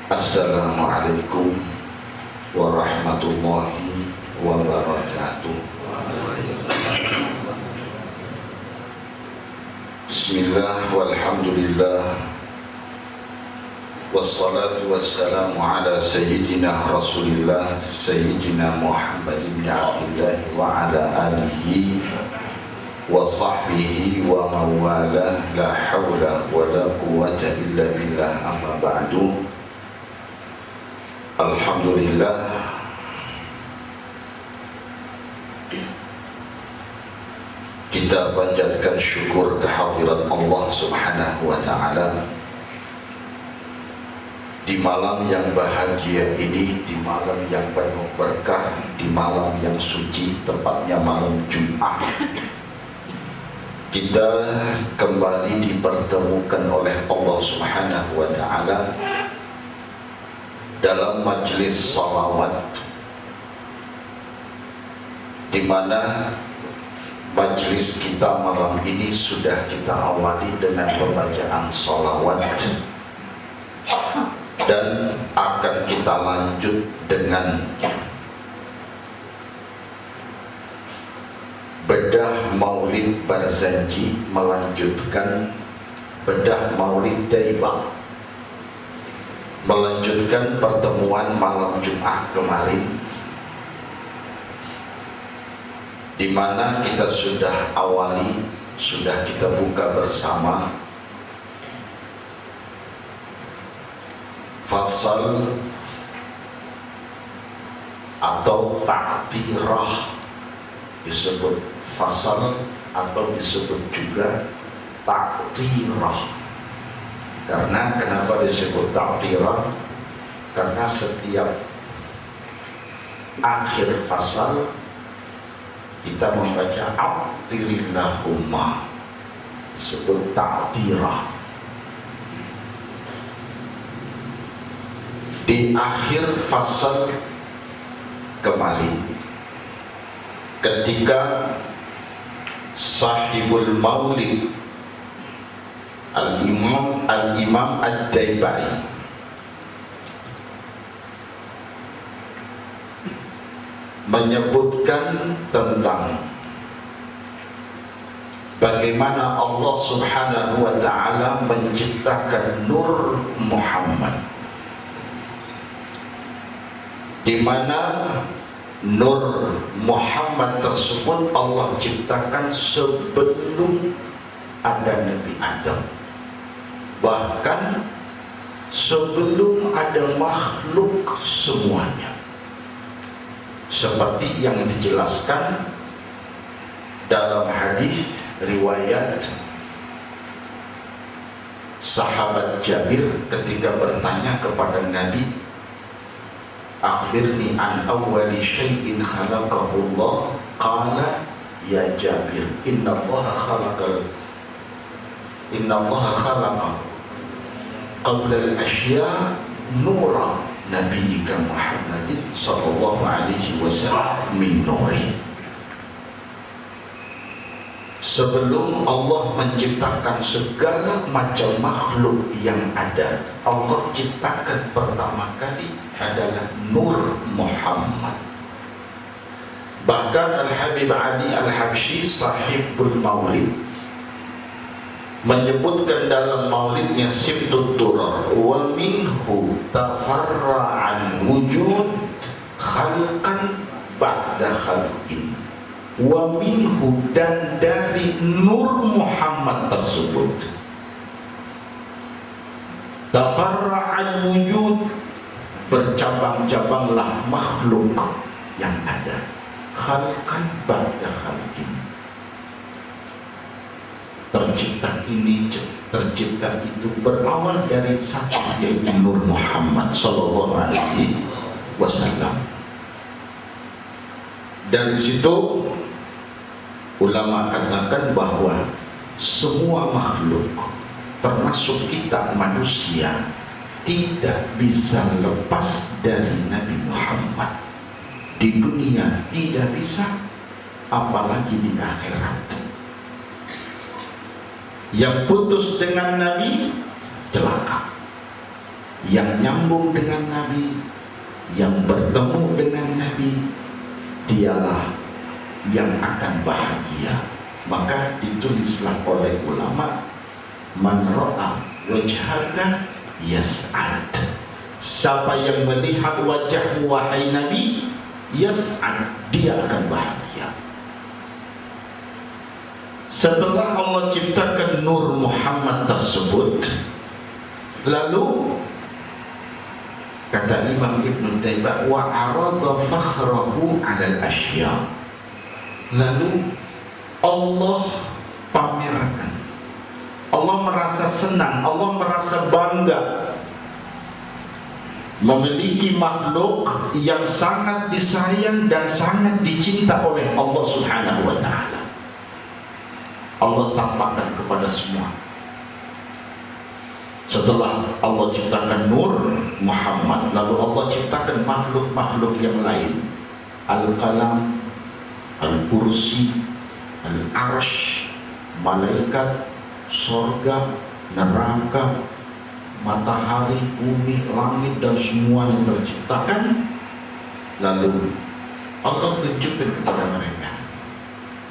Assalamualaikum warahmatullahi wabarakatuh. Bismillah walhamdulillah wassalatu wassalamu ala sayyidina Rasulillah sayyidina Muhammad bin Abdullah wa ala alihi wa sahbihi wa mawala la hawla wa la quwwata illa billah amma ba'du. Alhamdulillah, kita panjatkan syukur kehadirat Allah Subhanahu wa ta'ala di malam yang bahagia ini, di malam yang penuh berkah, di malam yang suci, tepatnya malam Jumat. Kita kembali dipertemukan oleh Allah Subhanahu wa ta'ala dalam majelis salawat, di mana majelis kita malam ini sudah kita awali dengan pembacaan salawat dan akan kita lanjut dengan bedah Maulid Barzanji, melanjutkan bedah Maulid Taibah, melanjutkan pertemuan malam Jumat kemarin, di mana kita sudah awali, sudah kita buka bersama fasal atau ta'tirah, disebut fasal atau disebut juga ta'tirah. Karena kenapa disebut ta'tirah? Karena setiap akhir fasal kita membaca a'tirillahumma, disebut ta'tirah. Di akhir fasal kemarin, ketika sahibul maulid Al-Imam Ad-Daibai menyebutkan tentang bagaimana Allah Subhanahu wa ta'ala menciptakan Nur Muhammad, di mana Nur Muhammad tersebut Allah ciptakan sebelum ada Nabi Adam, bahkan sebelum ada makhluk semuanya, seperti yang dijelaskan dalam hadis riwayat sahabat Jabir ketika bertanya kepada Nabi, akhbirni an awwali syai'in khalaqahu Allah. Qala ya Jabir, inna Allah khalaqa qabla al-ashya nura nabiyyika Muhammadin sallallahu alaihi wasallam min nuri. Sebelum Allah menciptakan segala macam makhluk yang ada, Allah ciptakan pertama kali adalah Nur Muhammad. Bahkan Al-Habib Ali Al-Habsyi sahibul maulid menyebutkan dalam maulidnya Sibtut Durar, wa minhu tafarra'al wujud khalqan ba'da khalqin, wa minhu, dan dari Nur Muhammad tersebut tafarra'al wujud, bercabang-cabanglah makhluk yang ada, khalqan ba'da khalqin, tercipta ini, tercipta itu, berawal dari satu, yaitu Nur Muhammad sallallahu alaihi wasallam. Dari situ ulama katakan bahwa semua makhluk termasuk kita manusia tidak bisa lepas dari Nabi Muhammad. Di dunia tidak bisa, apalagi di akhirat. Yang putus dengan Nabi celaka. yang nyambung dengan Nabi, yang bertemu dengan Nabi, dialah yang akan bahagia. Maka ditulislah oleh ulama, man ra'a wajhaka yas'ad. Siapa yang melihat wajahmu wahai Nabi, yas'ad, dia akan bahagia. Setelah Allah ciptakan Nur Muhammad tersebut, lalu kata Imam Ibn Taimiyah, wa arada fakhrahu 'alal asya. Lalu Allah pamerkan, Allah merasa senang, Allah merasa bangga memiliki makhluk yang sangat disayang dan sangat dicinta oleh Allah Subhanahu wa ta'ala. Allah tampakkan kepada semua. Setelah Allah ciptakan Nur Muhammad, lalu Allah ciptakan makhluk-makhluk yang lain, Al-Qalam, Al-Kursi, Al-Arsh, malaikat, sorga, neraka, matahari, bumi, langit, dan semuanya terciptakan. Lalu Allah tunjukkan kepada mereka,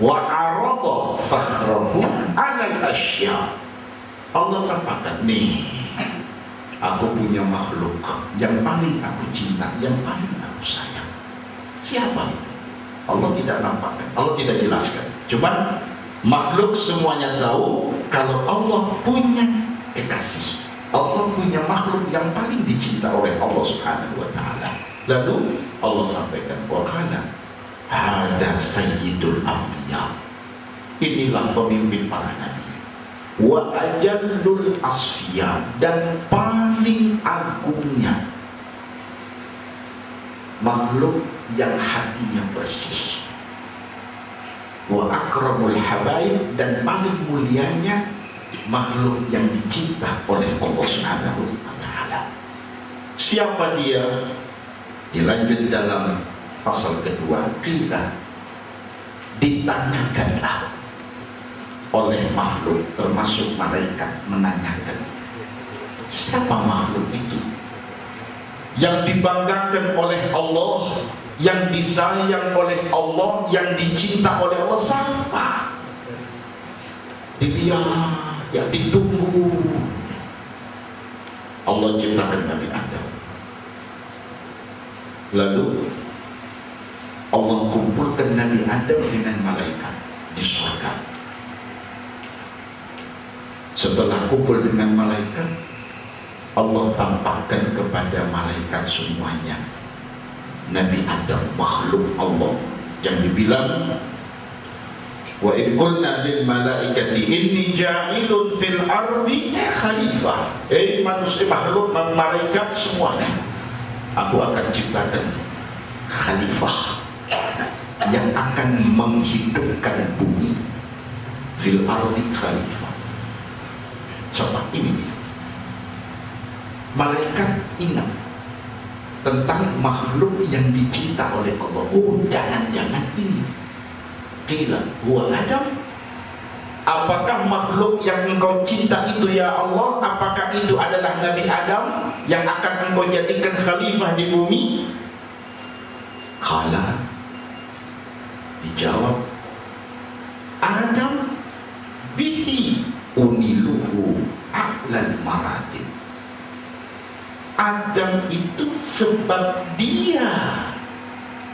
wa arada fakhrahu 'alal asya. Allah katakan, nih, aku punya makhluk yang paling aku cinta, yang paling aku sayang. Siapa itu? Allah tidak nampakkan, Allah tidak jelaskan. Cuman makhluk semuanya tahu kalau Allah punya kekasih, Allah punya makhluk yang paling dicinta oleh Allah Subhanahu wa ta'ala. Lalu Allah sampaikan, wa kana hada sayyidul anbiya. Inilah pemimpin para nabi, wa ajallul asfiya, dan paling agungnya makhluk yang hatinya bersih, wa akramul habaib, dan paling mulianya makhluk yang dicinta oleh Allah Subhanahu wa ta'ala. Siapa dia? Dilanjut dalam pasal kedua, kita ditanyakanlah oleh makhluk, termasuk malaikat, menanyakan, siapa makhluk itu yang dibanggakan oleh Allah, yang disayang oleh Allah, yang dicinta oleh Allah? Siapa? Dilihat, yang ditunggu. Allah ciptakan Nabi Adam. Lalu Allah kumpulkan Nabi Adam dengan malaikat di surga. Setelah kumpul dengan malaikat, Allah tampakkan kepada malaikat semuanya Nabi Adam, makhluk Allah, yang dibilang, wa idh qulna lil malaikati inni ja'ilun fil ardi khalifah. Manusia, makhluk, malaikat semuanya, aku akan ciptakan khalifah yang akan menghidupkan bumi. Fil ardi khalifah. Coba ini, malaikat ingat tentang makhluk yang dicinta oleh Allah. Oh, jangan-jangan ini. Qila huwa Adam. Apakah makhluk yang engkau cinta itu ya Allah, apakah itu adalah Nabi Adam yang akan engkau jadikan khalifah di bumi? Qala, dijawab, Adam bihi uniluhu a'lal maratib. Adam itu sebab dia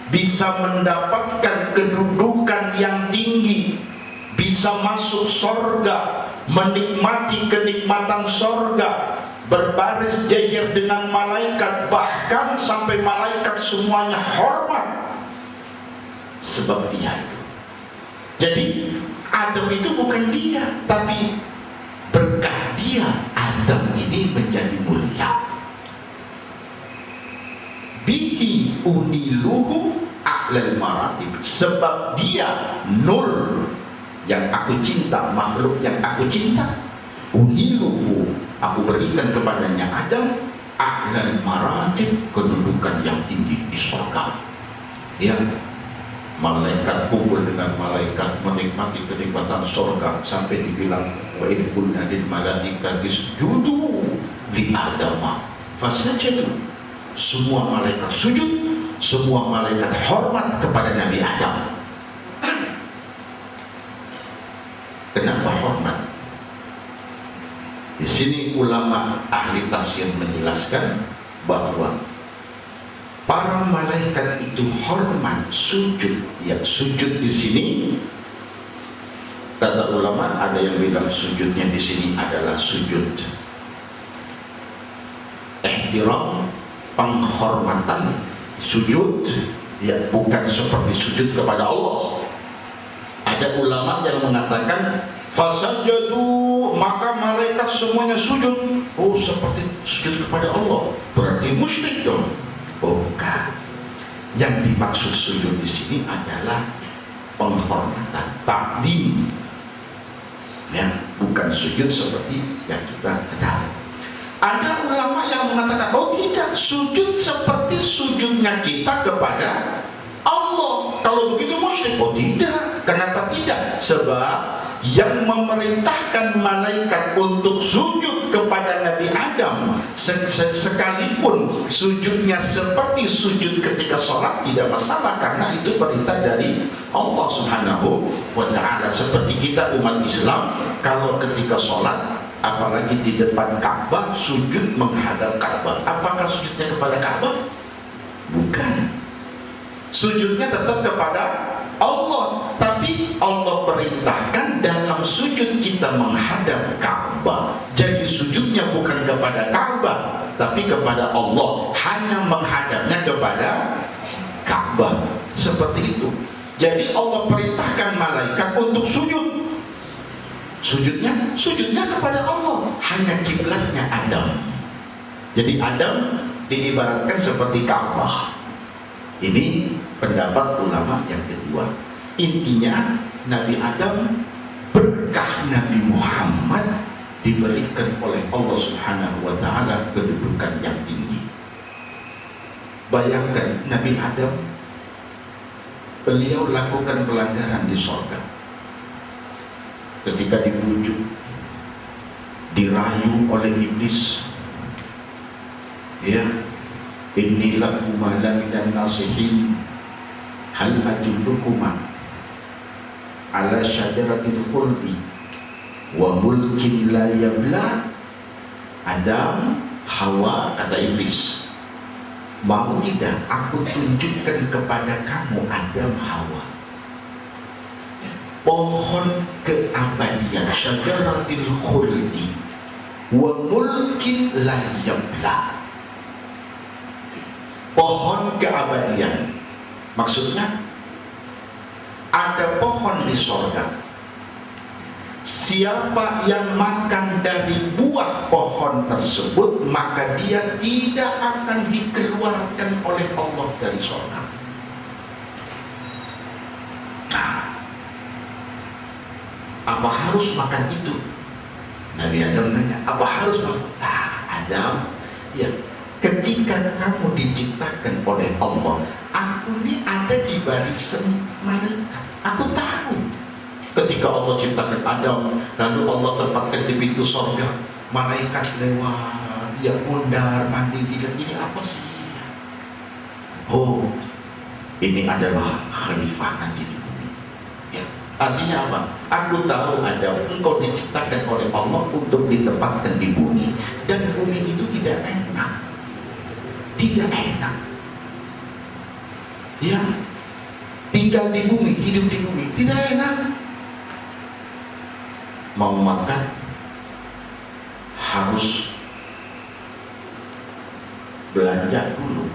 bisa mendapatkan kedudukan yang tinggi, bisa masuk sorga, menikmati kenikmatan sorga, berbaris jajar dengan malaikat, bahkan sampai malaikat semuanya hormat sebab dia itu. Jadi Adam itu bukan dia, tapi berkah dia Adam ini menjadi mulia. Bihi uniluhu a'lal maratib, sebab dia nur yang aku cinta, makhluk yang aku cinta. Uniluhu, aku berikan kepadanya Adam a'lal maratib, kedudukan yang tinggi di surga. Ya, malaikat kumpul dengan malaikat menikmati kenikmatan surga sampai dibilang wa idh qulna lil malaikati isjudu li Adam. fasajadu, semua malaikat sujud, semua malaikat hormat kepada Nabi Adam. Kenapa hormat? Di sini ulama ahli tafsir menjelaskan bahwa para malaikat itu hormat, sujud. Ya, sujud di sini kata ulama ada yang bilang sujudnya di sini adalah sujud ihtiram, penghormatan, sujud ya, bukan seperti sujud kepada Allah. Ada ulama yang mengatakan fasajadu, maka malaikat semuanya sujud. Oh, seperti sujud kepada Allah, berarti musyrik dong. Bukan. Yang dimaksud sujud di sini adalah penghormatan, takdim. Ya, bukan sujud seperti yang kita ketahui. Ada ulama yang mengatakan, oh tidak, sujud seperti sujudnya kita kepada Allah. Kalau begitu musyrik. Oh tidak. Kenapa tidak? Sebab yang memerintahkan malaikat untuk sujud kepada Nabi Adam, sekalipun sujudnya seperti sujud ketika sholat, tidak masalah, karena itu perintah dari Allah Subhanahu wa ta'ala. Seperti kita umat Islam, kalau ketika sholat, apalagi di depan Ka'bah, sujud menghadap Ka'bah. Apakah sujudnya kepada Ka'bah? Bukan. Sujudnya tetap kepada Allah, tapi Allah perintahkan dalam sujud kita menghadap Ka'bah. Jadi sujudnya bukan kepada Ka'bah, tapi kepada Allah, hanya menghadapnya kepada Ka'bah. Seperti itu. Jadi Allah perintahkan malaikat untuk sujud. Sujudnya kepada Allah, hanya kiblatnya Adam. Jadi Adam diibaratkan seperti Ka'bah. Ini pendapat ulama yang kedua. Intinya Nabi Adam berkah Nabi Muhammad diberikan oleh Allah Subhanahu wa ta'ala kedudukan yang tinggi. Bayangkan Nabi Adam, beliau lakukan pelanggaran di surga. Ketika dibujuk, dirayu oleh iblis, ya, inilah kumala minan nasihin, hal ajullukuma ala syajaratil khuldi wa mulkin la yabla. Adam, Hawa, kata iblis, mau tidak aku tunjukkan kepada kamu, Adam, Hawa, pohon keabadian, syajaratil khuldi wa mulkin la yabla, pohon keabadian. Maksudnya ada pohon di surga. Siapa yang makan dari buah pohon tersebut, maka dia tidak akan dikeluarkan oleh Allah dari surga. Nah, apa harus makan itu? Nabi Adam nanya, apa harus makan? Adam, ya, ketika kamu diciptakan oleh Allah, aku ini ada di barisan malaikat. Aku tahu. Ketika Allah ciptakan Adam, lalu Allah tempatkan di pintu surga, malaikat lewat, dia mondar mandir, bilang, ini apa sih? Oh, ini adalah khalifah nanti di bumi. Ya, artinya apa? Aku tahu Adam, engkau diciptakan oleh Allah untuk ditempatkan di bumi, dan bumi itu tidak enak. Tidak enak. Ya, tinggal di bumi, hidup di bumi, tidak enak. Mau makan harus belanja dulu,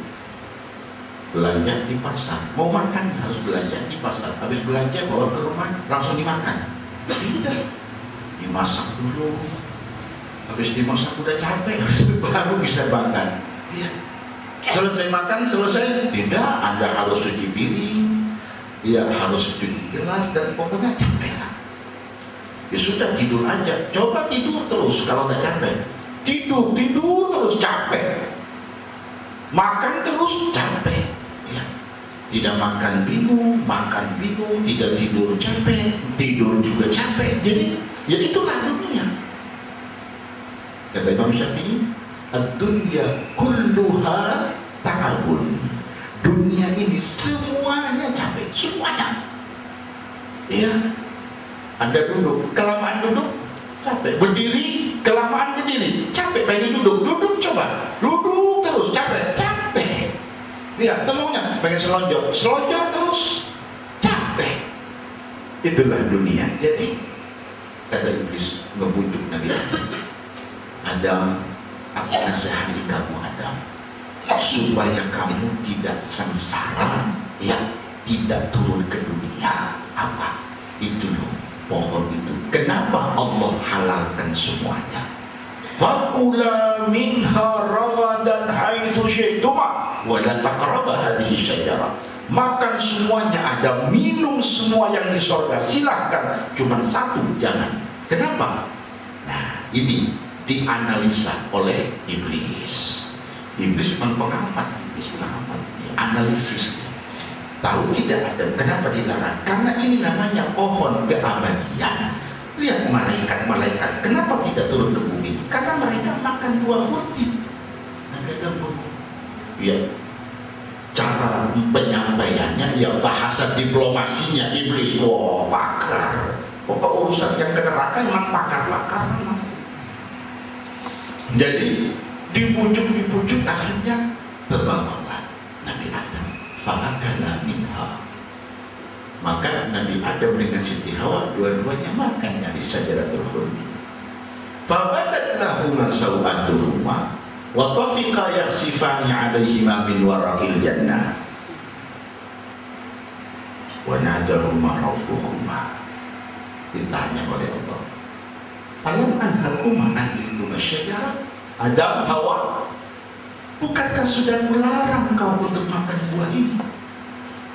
belanja di pasar. Mau makan harus belanja di pasar. Habis belanja bawa ke rumah langsung dimakan. Tidak, dimasak dulu. Habis dimasak udah capek, baru bisa makan. Iya. Selesai makan, selesai, tidak, Anda harus cuci piring, ya harus cuci gelas, dan pokoknya capek lah. Ya sudah, tidur aja. Coba tidur terus kalau nggak capek. Tidur terus capek. Makan terus capek. Ya. Tidak makan bingung, tidak tidur capek, tidur juga capek. Jadi, ya itulah dunia. Kata Imam Syafi'i, Ad-dunya kulluha ta'abun. Dunia ini semuanya capek, semuanya. Ya, Anda duduk, kelamaan duduk, capek. Berdiri, kelamaan berdiri, capek. Pengen duduk, coba. Duduk terus, capek. Ya, semuanya pengen selonjor terus, capek. Itulah dunia. Jadi kata iblis ngebujuk Nabi Adam, aku nasihati kamu Adam, supaya kamu tidak sengsara, ya, tidak turun ke dunia. Apa? Itu loh, pohon itu. Kenapa Allah halalkan semuanya? Fakula minha ragadan haitsu syi'tuma wa la taqraba hadhihi syajarah. Makan semuanya ada, minum semua yang di surga, silahkan, cuma satu jangan. Kenapa? Nah, ini dianalisa oleh iblis. Iblis bukan pengamat, analisis. Tahu tidak ada kenapa dilarang? Karena ini namanya pohon keabadian. Lihat malaikat, kenapa tidak turun ke bumi? Karena mereka makan buah kurdi. Ya, cara penyampaiannya, ya bahasa diplomasinya iblis, wah pakar. Pokok urusan yang ke neraka memang pakar. Jadi dipujuk akhirnya terbangunlah Nabi Adam. Fa'akala minha. Maka Nabi Adam dengan Siti Hawa dua-duanya makan dari syajaratul khuldi. Fabadat lahuma sawatuhuma wa tafiqa yakhsifani 'alaihima min waraqil jannah. Wa nadahuma rabbuhuma. Ditanya oleh Allah, alam anhakuma an tilkuma syajarah? Adam, Hawa, bukankah sudah melarang kau untuk makan buah ini?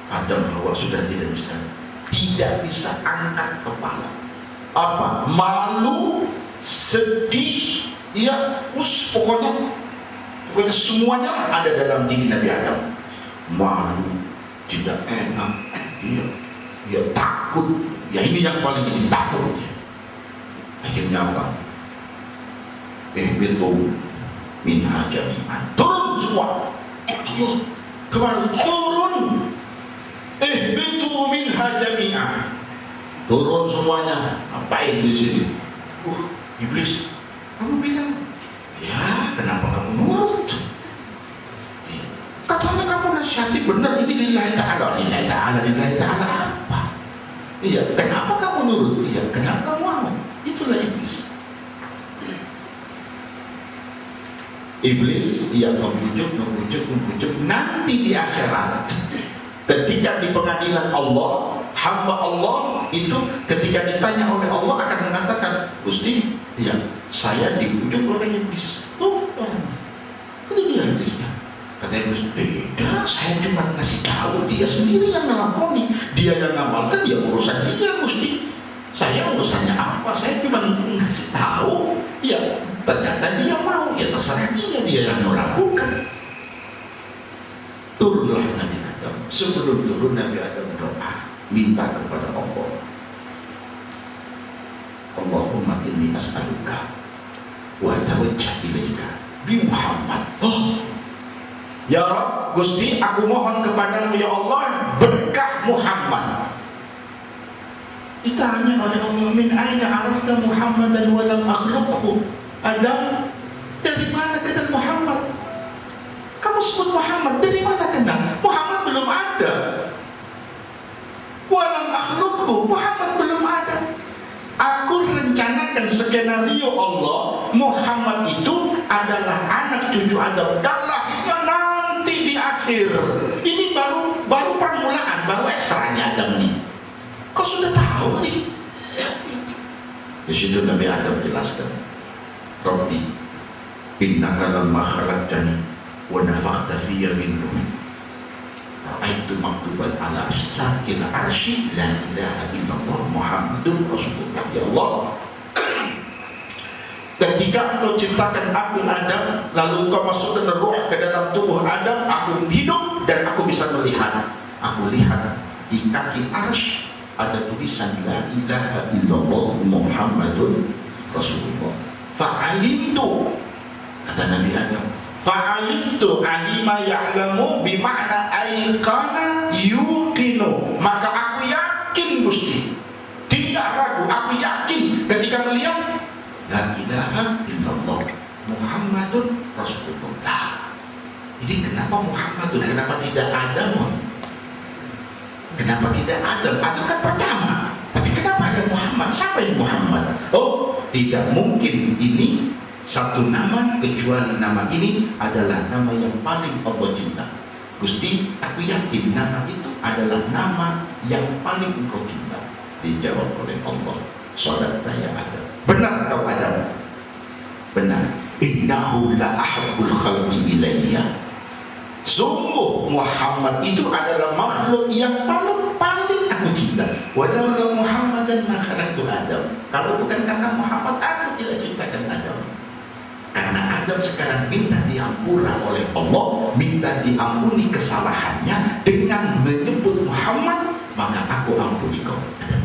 Adam, Hawa sudah tidak bisa angkat kepala. Apa? Malu, sedih, ya, pokoknya semuanya ada dalam diri Nabi Adam. Malu, tidak enak, ya takut. Ya ini yang paling ini, takut. Akhirnya apa? Ihbitu minha jami'an. Turun semua. Allah, kemana? Turun. Ihbitu minha jami'an. Turun semuanya. Ngapain di sini? Iblis, kamu bilang, ya kenapa kamu nurut? Katanya kamu nasihati benar, ini lillahi ta'ala apa? Iya, kenapa kamu nurut? Iya, kenapa kamu mau? Itulah iblis. Iblis, ia membujuk. Nanti di akhirat, ketika di pengadilan Allah, hamba Allah itu ketika ditanya oleh Allah akan mengatakan, Gusti, ya, saya dibujuk oleh iblis. Itu dia iblisnya. Kata iblis, tidak, saya cuma ngasih tahu, dia sendiri yang ngelakoni, dia yang ngamalkan, dia urusan dia, Gusti. Saya urusannya apa? Saya cuma ngasih tahu. Ya, ternyata dia mau, ya terserah dia yang melakukan. Turunlah Nabi Adam. Sebelum turun Nabi Adam berdoa, minta kepada Allah, Allahumma inni as'aluka wa tawajjah ilaika bi Muhammad. Ya Rabb, Gusti, aku mohon kepadamu ya Allah berkah Muhammad. Ditanya oleh Allah, min aina arafta Muhammadan wa lam akhluqhu? Adam, dari mana kenal Muhammad? Kamu sebut Muhammad, dari mana kenal? Muhammad belum ada. Wa lam akhluqhu, Muhammad belum ada. Aku rencanakan skenario Allah, Muhammad itu adalah anak cucu Adam dan lahirnya nanti di akhir. Ini baru permulaan, baru ekstranya Adam nih. Kau sudah tahu nih. Di situ Nabi Adam jelaskan, Rabbi, innaka lamma khalaqtani wa nafakhta fiyya min ruhi, ra'aitu maktuban ala syakil arsy la ilaha illallah Muhammadun Rasulullah. Ya Allah, ketika engkau ciptakan aku Adam, lalu engkau masukkan ruh ke dalam tubuh Adam, aku hidup dan aku bisa melihat. Aku lihat di kaki arsy ada tulisan la ilaha illallah Muhammadun Rasulullah. Fa'alimtu, Kata Nabi Adam, fa'alimtu alima ya'lamu bima'na aiqana yuqinu. Maka aku yakin Gusti, tidak ragu, aku yakin ketika melihat la ilaha illallah Muhammadun Rasulullah. Ini kenapa Muhammadun? Kenapa tidak Adam? Kenapa tidak Adam? Adam kan pertama. Tapi kenapa ada Muhammad? Siapa yang Muhammad? Oh, tidak mungkin ini satu nama kecuali nama ini adalah nama yang paling Allah cinta. Gusti, aku yakin nama itu adalah nama yang paling engkau cinta. Dijawab oleh Allah, sadaqta ya Adam. Benar kau Adam. Benar. Innahu la ahabbul khalqi ilayya. Sungguh Muhammad itu adalah makhluk yang paling aku cinta. Walaula Muhammadan ma khalaqtu Adam. Kalau bukan karena Muhammad, aku tidak ciptakan Adam. Karena Adam sekarang minta diampuni oleh Allah, minta diampuni kesalahannya dengan menyebut Muhammad, maka aku ampuni kau Adam.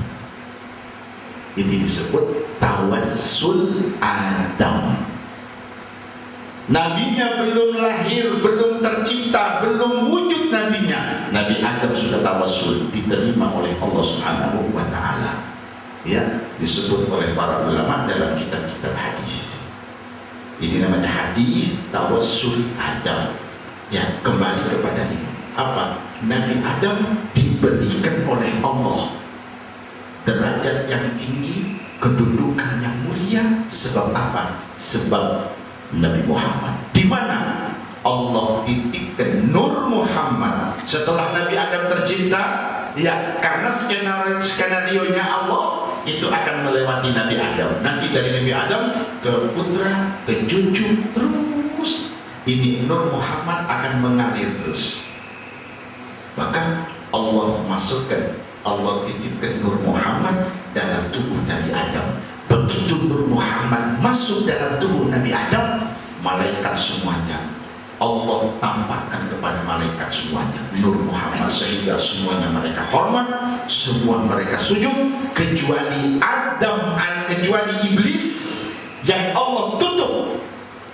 Ini disebut tawassul Adam. Nabinya belum lahir, belum tercipta, belum wujud nabinya, Nabi Adam sudah tawassul, diterima oleh Allah Subhanahu wa taala. Ya, disebut oleh para ulama dalam kitab-kitab hadis. Ini namanya hadis tawassul Adam. Ya, kembali kepada ini. Apa? Nabi Adam diberikan oleh Allah derajat yang tinggi, kedudukan yang mulia. Sebab apa? Sebab Nabi Muhammad. Di mana Allah titipkan Nur Muhammad setelah Nabi Adam tercipta. Ya, karena skenario-nya Allah itu akan melewati Nabi Adam. Nanti dari Nabi Adam ke putra, ke cucu, terus ini Nur Muhammad akan mengalir terus. Maka Allah masukkan, Allah titipkan Nur Muhammad dalam tubuh Nabi Adam. Begitu Nur Muhammad masuk dalam tubuh Nabi Adam, malaikat semuanya Allah tampakkan kepada malaikat semuanya Nur Muhammad, sehingga semuanya mereka hormat, semua mereka sujud, kecuali Adam, kecuali iblis yang Allah tutup,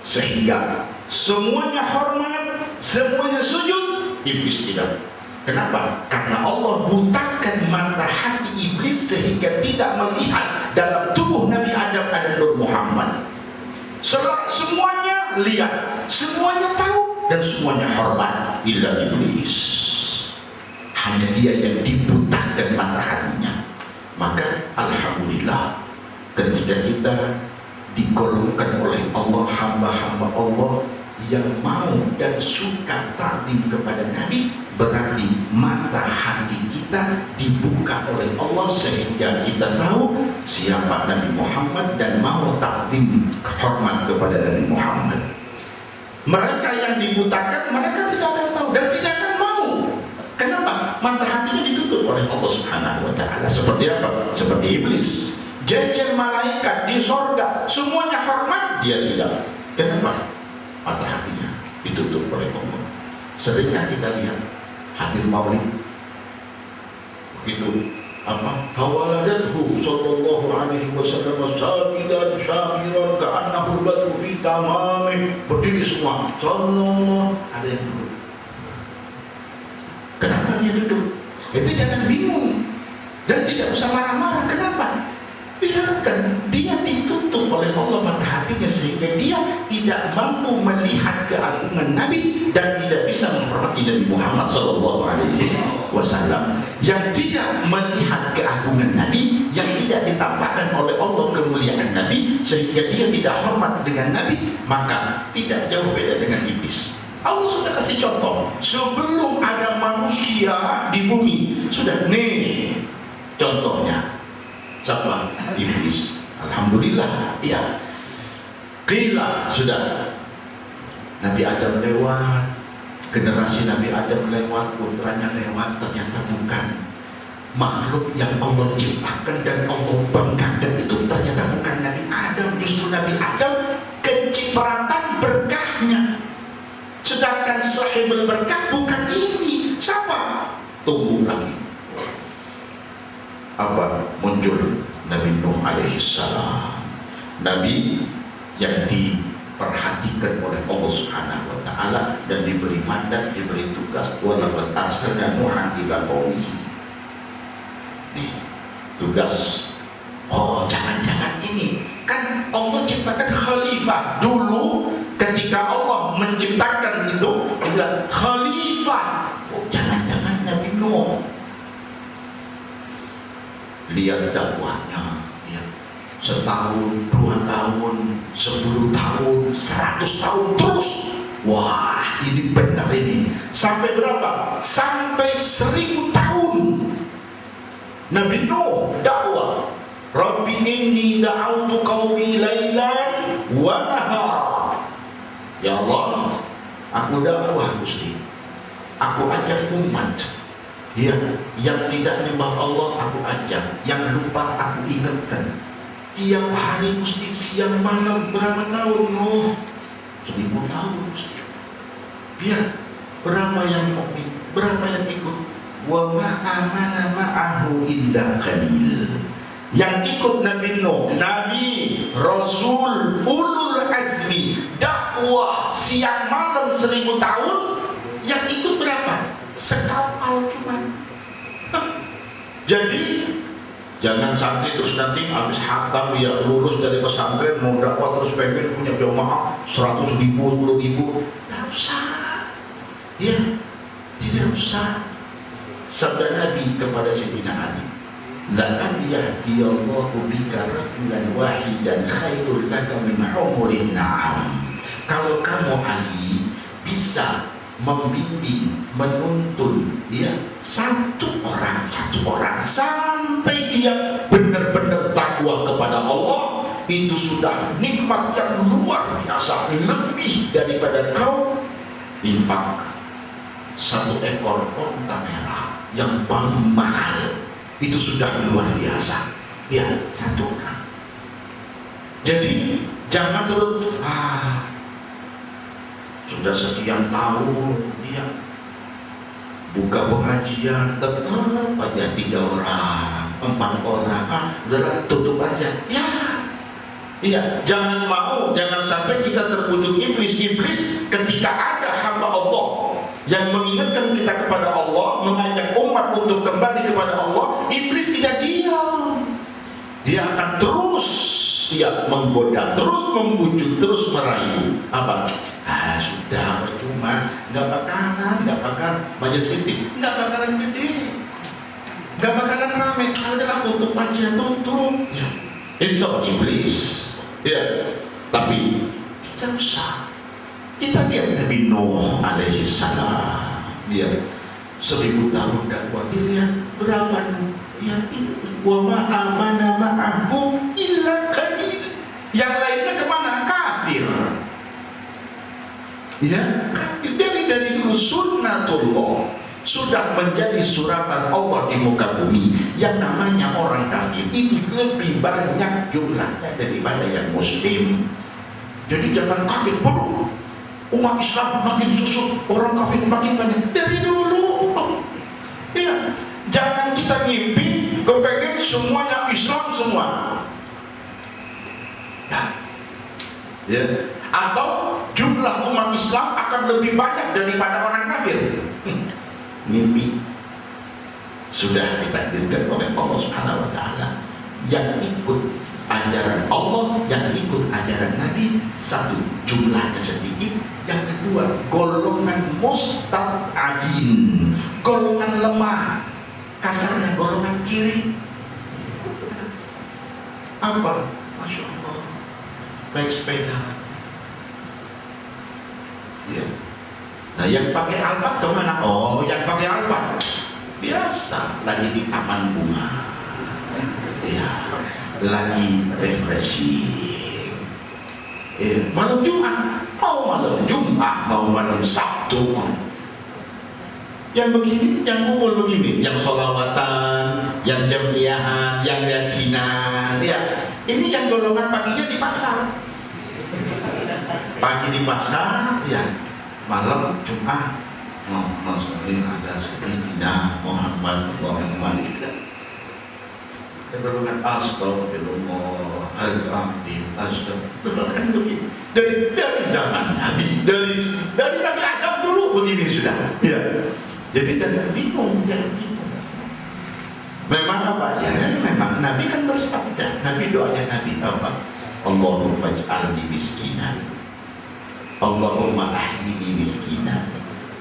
sehingga semuanya hormat, semuanya sujud, iblis tidak. Kenapa? Karena Allah butakan mata hati iblis sehingga tidak melihat dalam tubuh Nabi Adam ada Nur Muhammad. Semuanya lihat, semuanya tahu, dan semuanya hormat. Illa iblis, hanya dia yang dibutakan mata hatinya. Maka alhamdulillah, ketika kita digolongkan oleh Allah hamba-hamba Allah yang mau dan suka takdim kepada Nabi, berarti mata hati kita dibuka oleh Allah sehingga kita tahu siapa Nabi Muhammad dan mau takdim hormat kepada Nabi Muhammad. Mereka yang dibutakan, mereka tidak akan tahu dan tidak akan mau. Kenapa? Mata hatinya ditutup oleh Allah Subhanahu wa taala. Seperti apa? Seperti iblis. Jejer malaikat di sorga semuanya hormat, dia tidak. Kenapa? Mata hatinya ditutup oleh Allah. Seringnya kita lihat hadir maulid, begitu apa? Fawaladathu sallallahu alaihi wasallam sajidan syakiran ka'annahu badu fi tamamih. Berdiri semua sallallahu, ada yang duduk. Kenapa dia duduk? Itu jangan bingung dan tidak usah marah-marah. Kenapa? Biarkan dia ditutup oleh Allah mata hatinya sehingga dia tidak mampu melihat keagungan Nabi dan tidak bisa menghormati Nabi Muhammad sallallahu alaihi wasallam. Yang tidak melihat keagungan Nabi, yang tidak ditampakkan oleh Allah kemuliaan Nabi sehingga dia tidak hormat dengan Nabi, maka tidak jauh beda dengan iblis. Allah sudah kasih contoh sebelum ada manusia di bumi, sudah nih contohnya. Siapa? Iblis. Alhamdulillah, ya. Qila, sudah. Nabi Adam lewat, generasi Nabi Adam lewat, putranya lewat, ternyata bukan. Makhluk yang Allah ciptakan dan Allah banggakan itu ternyata bukan Nabi Adam. Justru Nabi Adam kecipratan berkahnya. Sedangkan sahibul berkah bukan ini. Siapa? Tunggu lagi. Apa? Muncul Nabi Nuh alaihi salam, Nabi yang diperhatikan oleh Allah Subhanahu wa taala dan diberi mandat, diberi tugas walaqad arsalna Nuhan ila qaumihi. Nih, tugas. Oh, jangan-jangan ini kan Allah ciptakan khalifah dulu ketika Allah menciptakan itu bilang khalifah. Oh, jangan-jangan Nabi Nuh. Lihat dakwahnya, ya. Setahun, 2 tahun, 10 tahun, 100 tahun terus. Wah, ini benar ini. Sampai berapa? Sampai 1000 tahun. Nabi Nuh dakwah. Rabbi inni da'autu qaumi lailan wa nahar. Ya Allah, aku dakwah Gusti. Aku ajak umat. Ya, yang tidak menyembah Allah aku ajak, yang lupa aku ingatkan. Tiap hari Gusti, siang malam, berapa tahun? Oh, 1000 tahun Gusti. Ya, berapa yang mukmin, berapa yang ikut? Wa ma amana ma'ahu illa qalil. Yang ikut Nabi Nuh, Nabi, Rasul, ulul azmi, dakwah siang malam 1000 tahun, yang ikut berapa? Sekapal cuma. Jadi jangan santri terus nanti habis hatam ya lulus dari pesantren mau dakwah terus pengen punya jamaah 100.000, 10.000. Tidak usah. Ya, tidak usah. Sabda Nabi kepada Sayyidina Ali, la an yahdiyallahu bika rajulan wahidan khairul laka min humurin na'am. Kalau kamu Ali bisa membimbing, menuntun ya satu orang sampai dia benar-benar takwa kepada Allah, itu sudah nikmat yang luar biasa, lebih daripada kau infak 1 ekor onta merah yang paling mahal. Itu sudah luar biasa ya, 1 orang. Jadi jangan terus sudah sekian tahun dia buka pengajian tetap aja 3 orang, 4 orang, udahlah tutup aja. Ya, iya, jangan mau, jangan sampai kita terbujuk iblis ketika ada hamba Allah yang mengingatkan kita kepada Allah, mengajak umat untuk kembali kepada Allah. Iblis tidak diam, dia akan terus menggoda, terus membujuk, terus merayu. Apa? Sudah percuma, nggak bakalan majelis inti, nggak bakalan gede, nggak bakalan rame. Adalah tutup aja, tutup. Ya. Itu iblis. Ya, tapi kita usah. Kita lihat Nabi Nuh alaihi salam. Dia 1000 tahun dakwah. Dilihat berapa? Ya itu. Wa ma amana ma'ahu illa qalil. Yang lainnya kemana? Kafir. Ya, dari dulu sunnatullah sudah menjadi suratan Allah di muka bumi. Yang namanya orang kafir itu lebih banyak jumlahnya daripada yang muslim. Jadi jangan kaget, bodoh. Umat Islam makin susut, orang kafir makin banyak dari dulu. Ya, jangan kita ngimpi kepengen semuanya Islam semua. Ya. Atau jumlah umat Islam akan lebih banyak daripada orang kafir. Mimpi. Sudah ditakdirkan oleh Allah Subhanahu wa taala. Yang ikut ajaran Allah, yang ikut ajaran Nabi, 1 jumlahnya sedikit, yang kedua golongan mustad'afin, golongan lemah, kasarnya golongan kiri. Apa? Masya Allah, naik sepeda. Ya. Nah, yang pakai Alphard kemana? Oh, yang pakai Alphard biasa lagi di taman bunga. Ya, lagi refreshing. Malam Jumat, mau malam Sabtu. Yang begini, yang kumpul begini, yang sholawatan, yang jamiahan, yang yasinan. Ya, ini yang golongan paginya di pasar. Pagi di pasar, ya, malam Jumat. Maksudnya ada Sayyidina Muhammad. Dengan astagfirullah, astagfirullah, kan begitu. Dari zaman Nabi, dari Nabi Adam dulu begini sudah. Ya. Jadi jangan bingung. Memang apa? Ya memang Nabi kan bersabda. Nabi doanya Nabi apa? Allahumma ij'alni miskinan. Allahumma ahyini miskinan.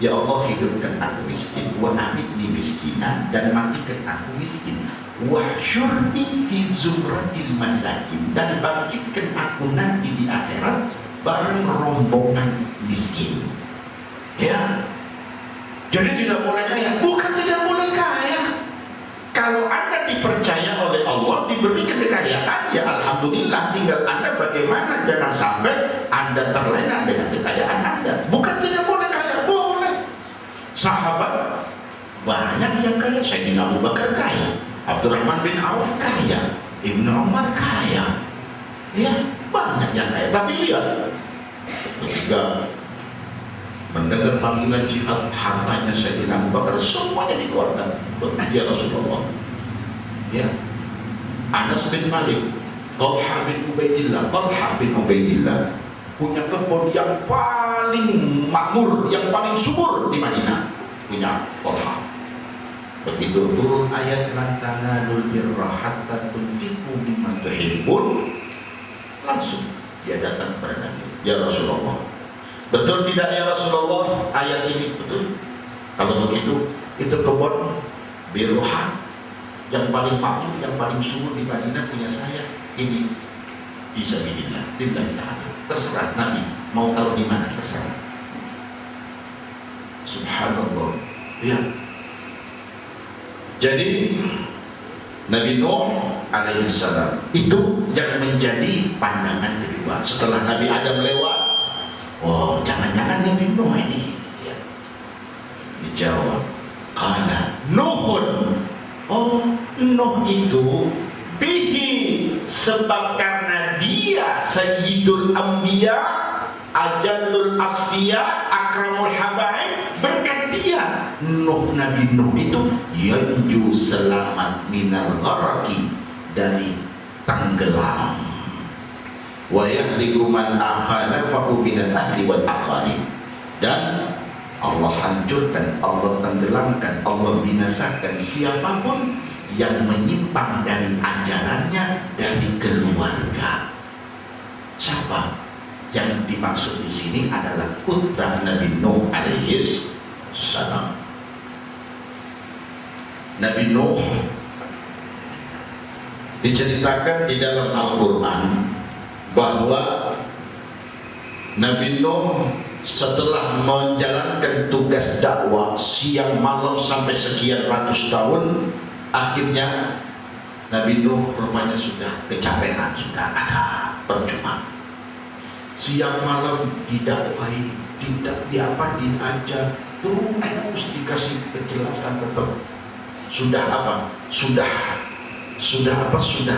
Ya Allah, hidupkan aku miskin, wa amitni miskinan, dan matikan aku miskin. Wahsyurni fi zumratil masakin, dan bangkitkan aku nanti di akhirat bareng rombongan miskin. Ya. Jadi tidak boleh kaya, bukan tidak boleh kaya. Kalau Anda dipercaya oleh Allah, diberi kekayaan, ya alhamdulillah, tinggal Anda bagaimana, jangan sampai Anda terlena dengan kekayaan Anda. Bukan tidak boleh kaya, boleh. Sahabat banyak yang kaya, Sayyidina Abu Bakar kaya, Abdurrahman bin Auf kaya, Ibnu Umar kaya, ya banyak yang kaya. Tapi lihat, ketika mendengar panggilan jihad, hartanya Sayyidina Abu Bakar semuanya dikeluarkan. Ya Rasulullah. Ya, Anas bin Malik, Talha bin Ubaidillah punya kebun yang paling makmur, yang paling subur di Madinah, punya Talha. Begitu turun ayat lan tanalul birra hatta tunfiqu mimma tuhibbun, langsung dia datang kepada Nabi. Ya Rasulullah, betul tidak ya Rasulullah ayat ini betul? Kalau begitu, itu kebun Biruhan yang paling makmur, yang paling subur di Madinah punya saya. Ini fisabilillah, lillahi ta'ala. Terserah Nabi mau taruh di mana, terserah. Subhanallah. Ya. Jadi Nabi Nuh alaihissalam itu yang menjadi pandangan kedua setelah Nabi Adam lewat. Oh, jangan-jangan Nabi Nuh ini. Ya. Dijawab, karena Nuhun, oh Nuh itu bihi, sebab karena dia Sayyidul Anbiya, Ajallul Asfiya, Akramul Habaib, berkat dia Nuh, Nabi Nuh itu yanju, selamat minal gharaqi, dari tenggelam, wa yahliku man akhalafahu minal ahli wal aqarib, dan Allah hancurkan, Allah tenggelamkan, Allah binasakan siapapun yang menyimpang dari ajarannya, dari keluarga. Siapa? Yang dimaksud di sini adalah putra Nabi Nuh alaihissalam. Nabi Nuh diceritakan di dalam Al-Quran bahwa Nabi Nuh setelah menjalankan tugas dakwah siang malam sampai sekian ratus tahun, akhirnya Nabi Nuh rupanya sudah kecapean, sudah ada percuma. Siang malam didakwahi, tidak diapain aja, terus dikasih penjelasan tetap sudah apa? Sudah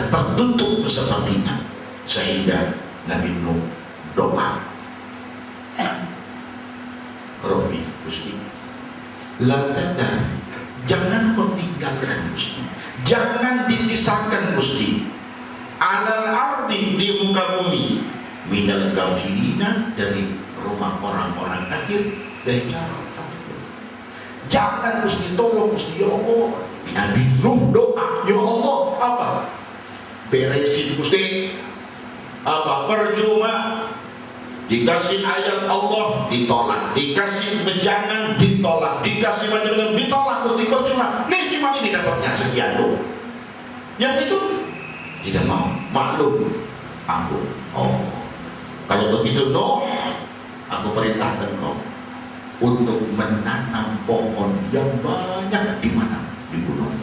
tertutup sepertinya, sehingga Nabi Nuh doa, Robbi Gusti, lantaran jangan kau tinggalkan Gusti, jangan disisakan Gusti, alal ardi, di muka bumi, minal kafirina, dari rumah orang-orang kafir, dari jarak satu. Jangan Gusti, tolong Gusti, ya Allah. Nabi Nuh doa, ya Allah, apa? Beresin Gusti, apa? Percuma. Dikasih ayat Allah ditolak, dikasih jangan ditolak, dikasih macam-macam ditolak, Gusti, percuma. Nih cuma ini dapatnya sekian tuh. Yang itu tidak mau, maklum, ampun. Oh, kalau begitu Nuh, aku perintahkan kau untuk menanam pohon yang banyak. Di mana? Di gunung.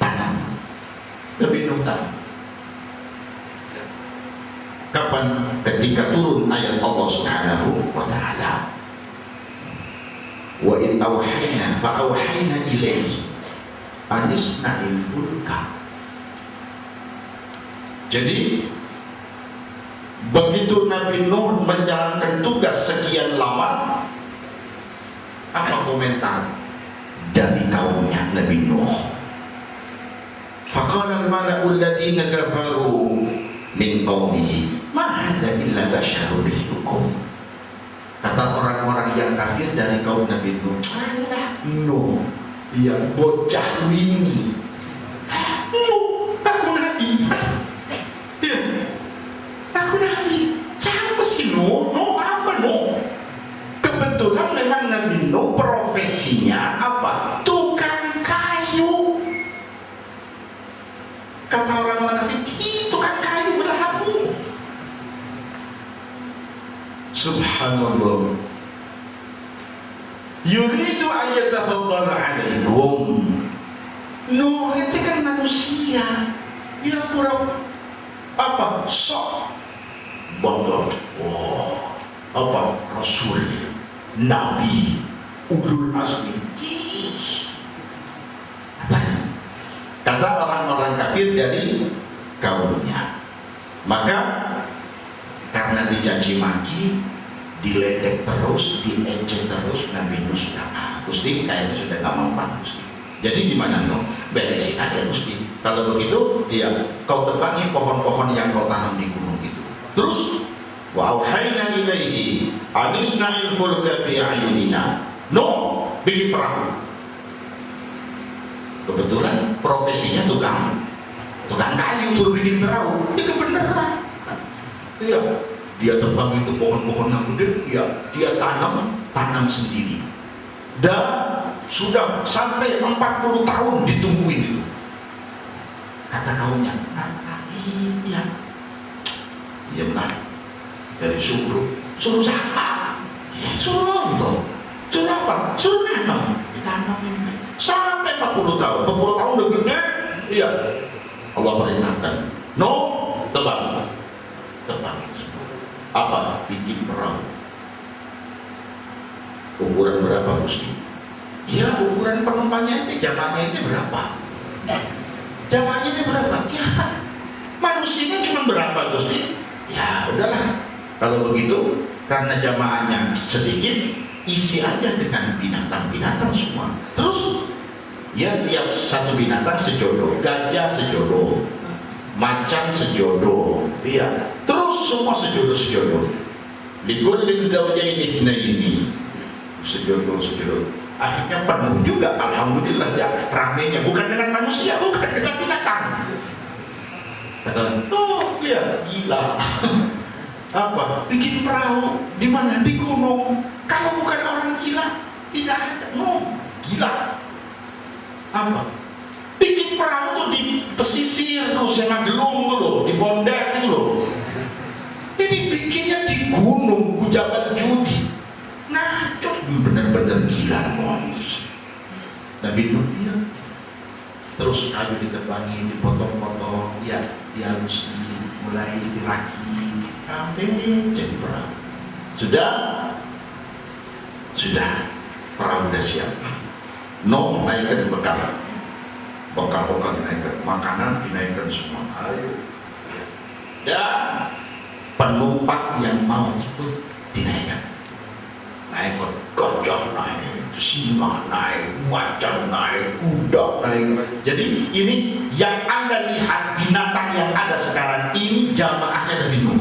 Tanam. Nabi Nuh tanam. Kapan? Ketika turun ayat Allah Subhanahu wa ta'ala, wa in awhayna fa awhayna ilaihi anisna'il fulka. Jadi begitu Nabi Nuh menjalankan tugas sekian lama, apa komentar dari kaumnya Nabi Nuh? Faqala al-mala'u alladziina kafaru min qaumihi ma hadza illa basyarun mithlukum. Kata orang-orang yang kafir dari kaum Nabi Nuh, alah Nuh, dia bocah ini. Nuh, aku Nabi. Ya, aku Nabi. Siapa sih Nuh? Nuh apa Nuh? Kebetulan memang Nabi Nuh profesinya apa? Tukang kayu. Kata orang-orang kafir, tukang kayu berlaku. Subhanallah. Yuridu ayyatafaddala alaikum. Nuh itu kan manusia. Dia pura apa? Sok bangga. Wah, apa? Rasul, Nabi, ulul azmi. Kata orang-orang kafir dari kaumnya. Maka karena dicaci maki, diledek terus, diejek terus, Nabi Nuh sudah Gusti kayaknya sudah gak mempan Gusti. Jadi gimana Nuh? Beresin aja Gusti. Kalau begitu, ya kau tebangi pohon-pohon yang kau tanam di gunung itu. Terus wa auhayna ilaihi anisna'il fulka bi a'yunina. Nuh, bikin perahu. Kebetulan profesinya tukang kayu, suruh bikin perahu. Ini kebenaran. Iya, dia tebang itu pohon-pohon yang gede, ya, dia tanam sendiri. Dan sudah sampai 40 tahun ditungguin itu. Kata kaumnya, iya. Iya benar. Dari suruh siapa? Ya, suruh loh. Suruh apa? Suruh nanam. Ditanam ini. Sampai 40 tahun. 40 tahun udah gede. Iya. Allah perintahkan. No, tebang semua. Apa? Bikin perahu. Ukuran berapa Gusti? Ya, ukuran penumpangnya itu, jamaahnya itu berapa? Jamaahnya itu berapa? Ya, manusianya cuma berapa Gusti? Ya, udahlah. Kalau begitu, karena jamaahnya sedikit, isi aja dengan binatang-binatang semua. Terus, ya tiap satu binatang sejodoh, gajah sejodoh, macan sejodoh, iya. Terus semua sejodoh. Likullin zawjaini itsnaini. Sejodoh. Akhirnya penuh juga, alhamdulillah ya, ramenya bukan dengan manusia, bukan dengan binatang. Kata, oh lihat gila. Apa? Bikin perahu di mana? Di gunung. Kalau bukan orang gila, tidak ada. No, gila. Apa? Bikin perahu tuh di pesisir tuh, sama gelung tuh loh, di Bondet itu loh. Ini bikinnya di gunung, Jabal Judi. Ngaco, bener-bener gila manusia. Nabi Nuh dia. Terus kayu ditebangi, dipotong-potong, ya, dihalusin, mulai diraki, sampai jadi perahu. Sudah perahu udah siap. No, naikkan bekal dinaikkan, makanan dinaikkan semua. Ayo. Dan penumpang yang mau ikut dinaikkan. Naik gajah naik, singa naik, macan naik, kuda naik. Jadi ini yang Anda lihat binatang yang ada sekarang ini jamaahnya Nabi Nuh.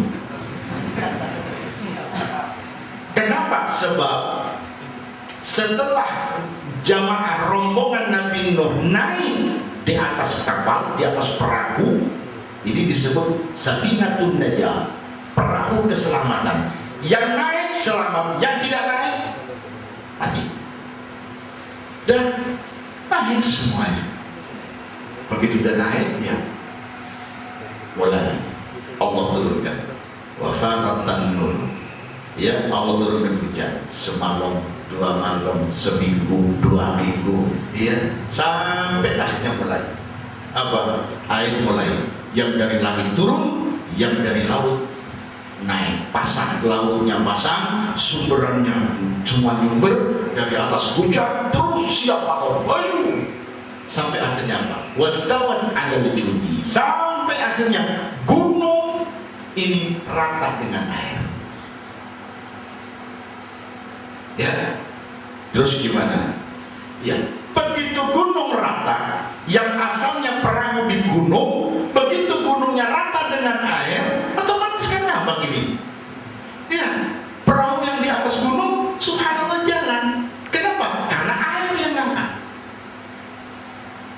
Kenapa? Sebab setelah jamaah rombongan Nabi Nuh naik di atas kapal, di atas perahu, ini disebut Safinatun Najah, perahu keselamatan. Yang naik selamat, yang tidak naik mati. Dan naik semuanya. Begitu udah naik, ya mulai Allah turunkan wa faratan nur. Ya, Allah turunkan hujan semalam, 2 malam, seminggu, 2 minggu, ya, sampai akhirnya mulai apa? Air mulai yang dari langit turun, yang dari laut naik, pasang, lautnya pasang, sumberannya cuma nyumber dari atas hujan, terus siapa ayo sampai akhirnya apa? Wastawat 'alal judi, sampai akhirnya gunung ini rata dengan air. Ya, terus gimana? Ya, begitu gunung rata, yang asalnya perahu di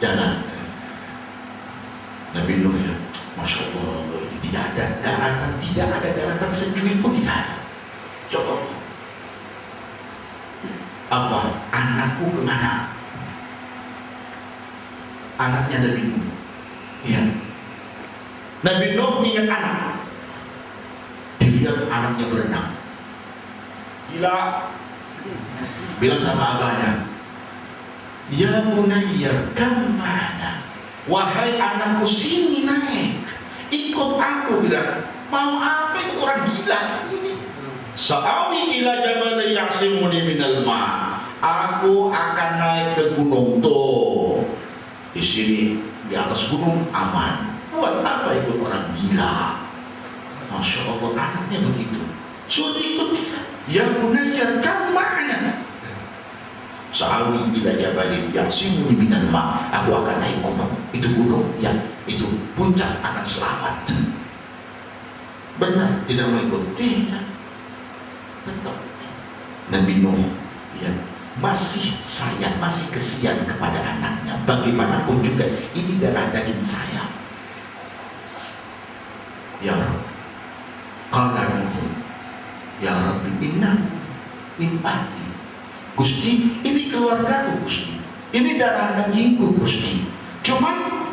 Jangan. Nabi Nuh ya, Masya Allah, ini tidak ada daratan secuil pun tidak ada. Coba. Apa? Anakku kemana? Anaknya Nabi Nuh. Ya. Nabi Nuh ingat anak. Dilihat anaknya berenang. Gila. Bilang sama abahnya, ya bunayya kam ma'ana. Wahai anakku, sini naik, ikut aku. Bilang, mau apa? Ikut orang gila. Sa'awi ila jabal ya'simuni minal ma'. Aku akan naik ke gunung tuh. Di sini di atas gunung aman. Buat apa ikut orang gila? Masya Allah, anaknya begitu. Sudah ikut dia. Ya bunayya kam ma'ana. Sa'awi ila jabalin ya'simuni minal ma'. Aku akan naik gunung. Itu gunung yang itu puncak akan selamat. Benar, tidak mau ikut. Tidak. Tetap Nabi Nuh ya masih sayang, masih kesian kepada anaknya. Bagaimanapun juga ini darah daging saya. Ya Rabb, qala Nuh, ya Rabbi inna min ahli. Gusti, ini keluargaku Gusti, ini darah dagingku Gusti. Cuman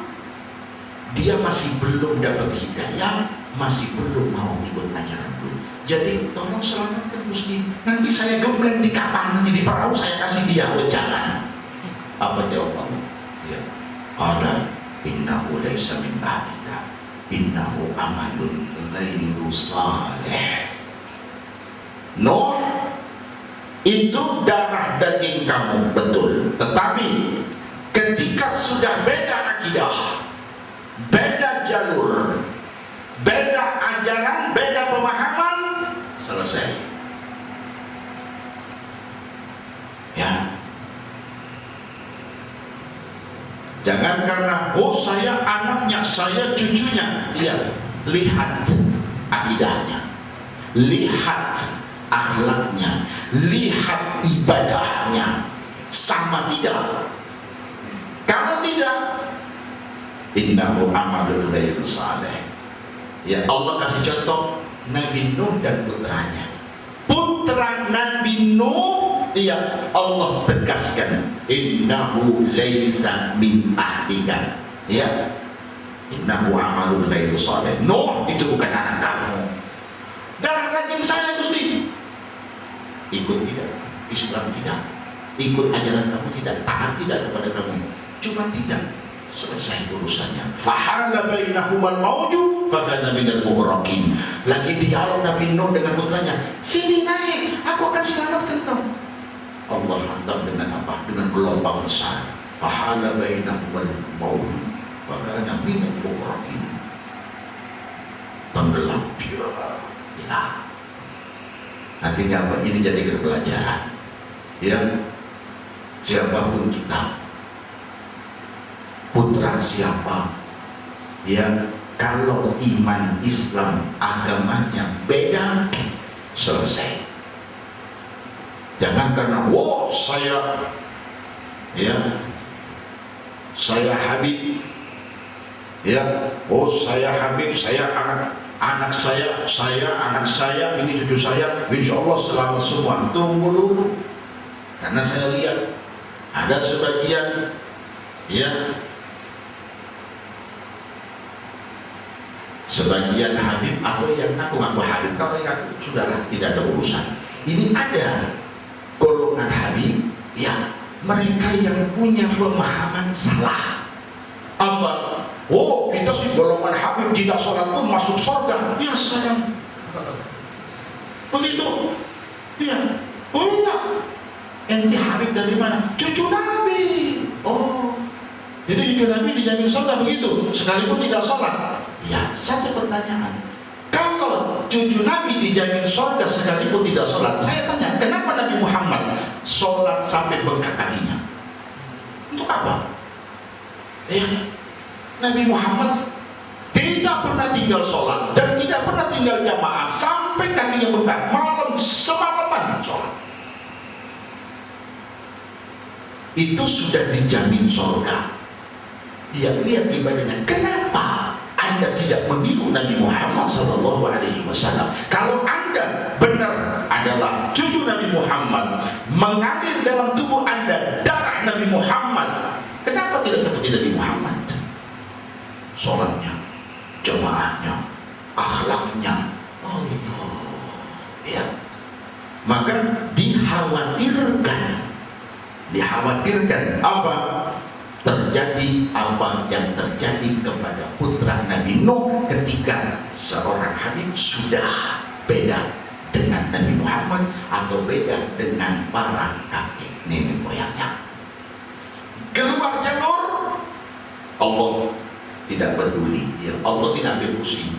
dia masih belum dapat hidayah, masih belum mau ikut ajaranku. Jadi tolong selamatkan Gusti. Nanti saya gembleng di kapal, nanti di perahu saya kasih dia. Oh jangan. Apa jawabannya? Ya. Qala innahu laysa min ahlika, innahu amalun ghairu salih. Nuh, itu darah daging kamu betul, tetapi ketika sudah beda akidah, beda jalur, beda ajaran, beda pemahaman, selesai. Ya. Jangan karena saya anaknya, saya cucunya. Iya, lihat akidahnya, lihat akhlaknya, lihat ibadahnya, sama tidak? Kalau tidak, innahu amalul ghairu salih. Ya, Allah kasih contoh Nabi Nuh dan putranya. Putra Nabi Nuh, ya Allah tegaskan, innahu laisa min ahlika. Ya, innahu amalul ghairu salih. Nuh itu bukan anak kamu. Darah daging saya Gusti. Ikut tidak, Islam tidak, ikut ajaran kamu tidak, taat tidak kepada kamu. Cuma tidak. Selesai urusannya. Fahala bainahumal mawju fakana minal mughraqin. Lagi dialog Nabi Nuh dengan putranya, sini naik, aku akan selamatkan kamu. Allah hantam dengan apa? Dengan gelombang besar. Fahala bainahumal mawju fakana minal mughraqin. Tenggelam dia. Hilang. Artinya apa? Ini jadi pelajaran. Ya, siapapun kita, putra siapa, ya, kalau iman Islam agamanya beda, selesai. Jangan karena saya, ya, saya Habib, ya, saya Habib, saya anak saya, ini cucu saya, insya Allah selamat semua. Tunggu dulu, karena saya lihat ada sebagian, ya, sebagian Habib atau yang ngaku Habib, kalau yang sudahlah tidak ada urusan. Ini ada golongan Habib, ya, mereka yang punya pemahaman salah. Apa? Oh, kita sih golongan Habib tidak sholat pun masuk surga. Ya sayang. Begitu. Iya. Oh iya. Ente Habib dari mana? Cucu Nabi. Oh. Jadi cucu Nabi dijamin surga begitu, sekalipun tidak sholat. Ya, satu pertanyaan. Kalau cucu Nabi dijamin surga sekalipun tidak sholat, saya tanya, kenapa Nabi Muhammad sholat sampai bengkak kakinya? Untuk apa? Ya, Nabi Muhammad tidak pernah tinggal sholat dan tidak pernah tinggal jamaah sampai kakinya bengkak, malam semalaman sholat. Itu sudah dijamin surga. dia lihat ibadahnya. Kenapa Anda tidak meniru Nabi Muhammad SAW? Kalau Anda benar adalah cucu Nabi Muhammad, mengalir dalam tubuh Anda darah Nabi Muhammad, kenapa tidak seperti Nabi Muhammad? Sholatnya, jamaahnya, akhlaknya, Allah, ya. Maka dikhawatirkan apa? Terjadi apa yang terjadi kepada putra Nabi Nuh ketika seorang Habib sudah beda dengan Nabi Muhammad atau beda dengan para kakek nenek moyangnya. Keluar jalur, Allah tidak peduli, ya. Allah tidak berpusing.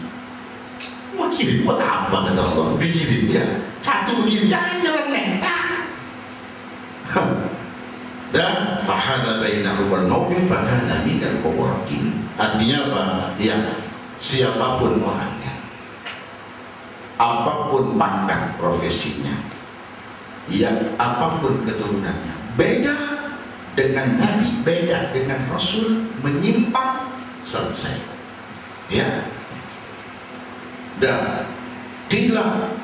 Mau kirim buat apa kata Allah? Dikirim ya satu begini, jangan nyeleneh. Dan fahala bainahum al-mawj fakana minal mughraqin. Artinya apa? Ya, siapapun orangnya, apapun pangkat profesinya, ya, apapun keturunannya, beda dengan Nabi, beda dengan Rasul, menyimpang, selesai. Ya. Dan hilang.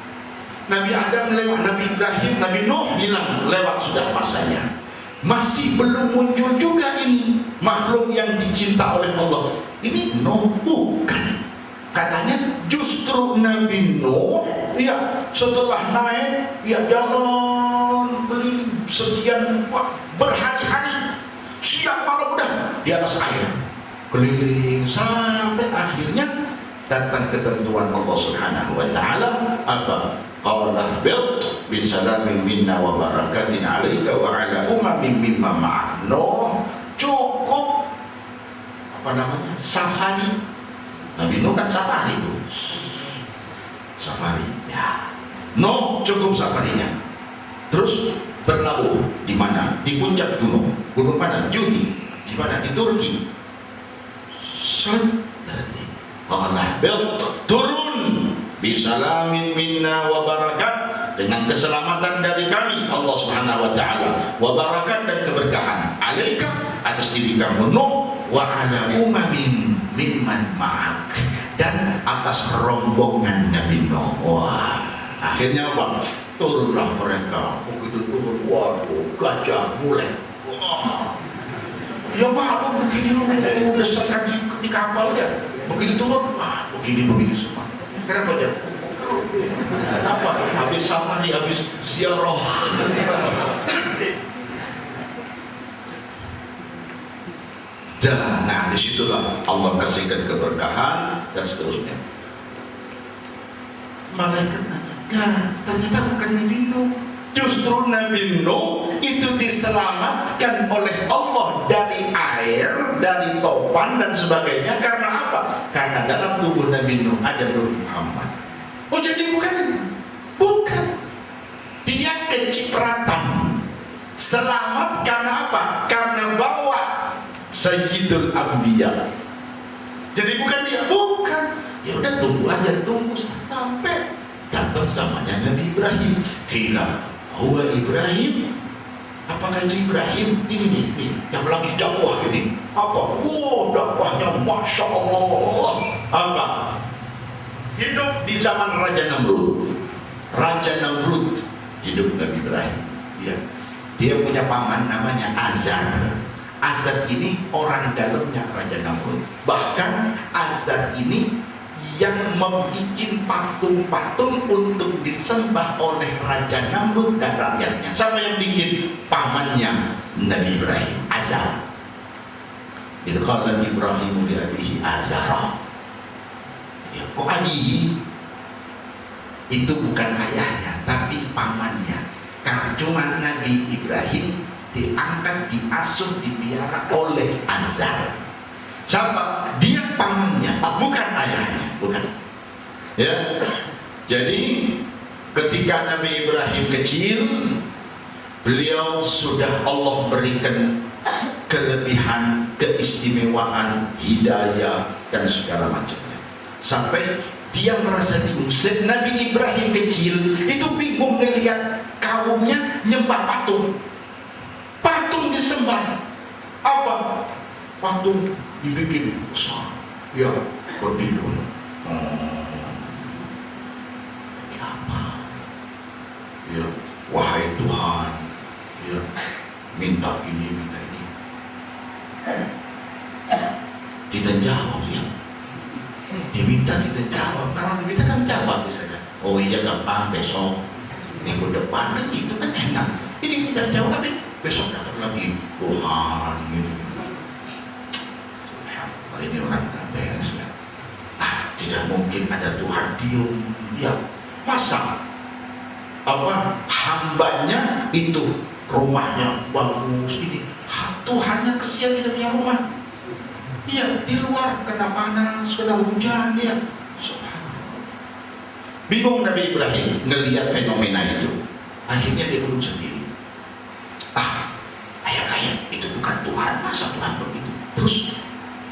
Nabi Adam lewat, Nabi Ibrahim, Nabi Nuh hilang, lewat sudah masanya. Masih belum muncul juga ini makhluk yang dicinta oleh Allah. Ini Nuh bukan. Katanya justru Nabi Nuh, ya, setelah naik, ya, jalan keliling sekian berhari-hari, siang malam udah di atas air, keliling sampai akhirnya datang ketentuan Allah Subhanahu wa taala apa? Qala bil bisalamin minna wa barakatin 'alaika wa 'ala umamin mimma ma'ak. Nuh cukup apa namanya? Safari. Nabi Nuh kan safari itu. Safari, ya. Nuh cukup safarinya. Terus berlabuh di mana? Di puncak gunung. Gunung mana? Judi. Di mana? Di Turki. Berarti Allah turun bisalamin minna wa barakat, dengan keselamatan dari kami Allah Subhanahu wa taala, wa barakat, dan keberkahan, alaika, atas diri kamu Nuh, wa ala umamin mimman ma'ak, dan atas rombongan Nabi Nuh. Wah, akhirnya apa? Turunlah mereka. Begitu turun, waduh, gajah mulai. Wah, ya malu begini, udah sekat di kapal ya. Begitu turun, wah, begini semua. Kenapa aja? Apa? Habis safari, habis ziarah. Dan nah disitulah Allah kasihkan keberkahan dan seterusnya. Malaikat nanya, ternyata bukan Nabi Nuh. Justru Nabi Nuh itu diselamatkan oleh Allah dari air, dari topan dan sebagainya. Karena apa? Karena dalam tubuh Nabi Nuh ada Nur Muhammad. Oh, jadi bukan. Dia kecipratan. Selamat karena apa? Karena bawa Sayyidul Anbiya. Jadi bukan dia, bukan. Ya udah, tunggu sampai datang zamannya Nabi Ibrahim. Hilang. Huwa Ibrahim. Apakah itu Ibrahim? Ini yang lagi dakwah ini. Apa? Oh, dakwahnya Masya Allah. Apa? Hidup di zaman Raja Namrud. Raja Namrud hidup Nabi Ibrahim. Ya. Dia punya paman namanya Azar. Azar ini orang dalamnya Raja Namrud. Bahkan Azar ini yang membuat patung-patung untuk disembah oleh Raja Namrud dan rakyatnya. Siapa yang bikin? Pamannya Nabi Ibrahim, Azar. Itu qala Ibrahim li abihi Azara. Ya, kok abihi? Itu bukan ayahnya, tapi pamannya. Karena cuma Nabi Ibrahim diangkat, diasuh, dipiara oleh Azar. Siapa? Dia pamannya, bukan ayahnya, bukan. Ya. Jadi ketika Nabi Ibrahim kecil, beliau sudah Allah berikan kelebihan, keistimewaan, hidayah dan segala macamnya. Sampai dia merasa bingung. Nabi Ibrahim kecil itu bingung melihat kaumnya nyembah patung. Patung disembah. Apa? Patung dibikin besar, ya berdiri. Apa? Ya, wahai Tuhan, ya minta ini, minta ini. Tidak jawab ya. Diminta tidak jawab, karena diminta kan jawab misalnya. Oh iya gampang, besok minggu depan kan itu kan enak. Ini tidak jawab tapi besok datang lagi Tuhan gitu. Ini orang tak beres ya. Tidak mungkin ada Tuhan diam. Ya masa hambanya itu rumahnya bagus ini, Tuhannya kesian tidak punya rumah. Iya, di luar kena panas, kena hujan, ya. Subhanallah. Bingung Nabi Ibrahim ngelihat fenomena itu. Akhirnya dia duduk sendiri. Kayak itu bukan Tuhan, masa Tuhan begitu? Terus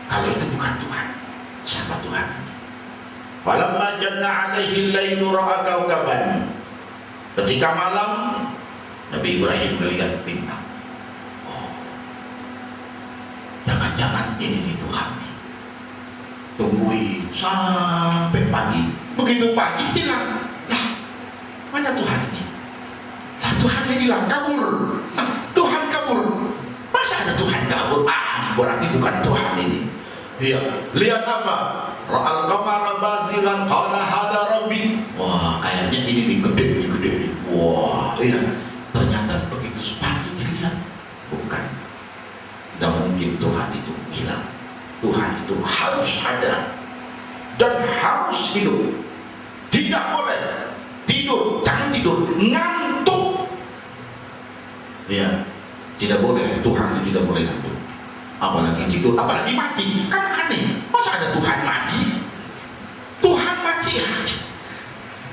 kalau itu bukan Tuhan, siapa Tuhan? Falamma janna alaihi lailu ra'a kawkaban. Ketika malam, Nabi Ibrahim melihat bintang. Jangan-jangan ini Tuhan. Tungguin sampai pagi. Begitu pagi hilang. Lah, mana Tuhan ini? Lah Tuhan ini hilang, kabur. Tuhan kabur. Masa ada Tuhan kabur? Berarti bukan Tuhan ini. Iya. Lihat apa? Ra'al qamara bazighan qala hada rabbi. Wah, kayaknya ini gede. Wah, iya. Ternyata begitu pagi dilihat, bukan. Tidak mungkin Tuhan itu hilang. Tuhan itu harus ada dan harus hidup. Tidak boleh tidur, jangan tidur, ngantuk. Ya, tidak boleh. Tuhan itu tidak boleh ngantuk. Apalagi tidur, apalagi mati. Kan aneh. Masa ada Tuhan mati? Tuhan mati aja.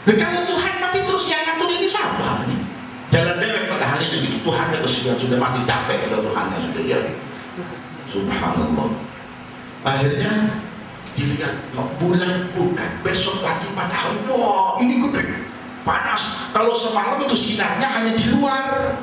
Dan kalau Tuhan mati terus yang ngatur ini siapa nih? Jalan dewek matahari begitu. Tuhan sudah mati, capek kalau Tuhannya sudah jadi. Subhanallah. Akhirnya dilihat bulan bukan, besok pagi matahari. Wah, ini gede, panas. Kalau semalam itu sinarnya hanya di luar,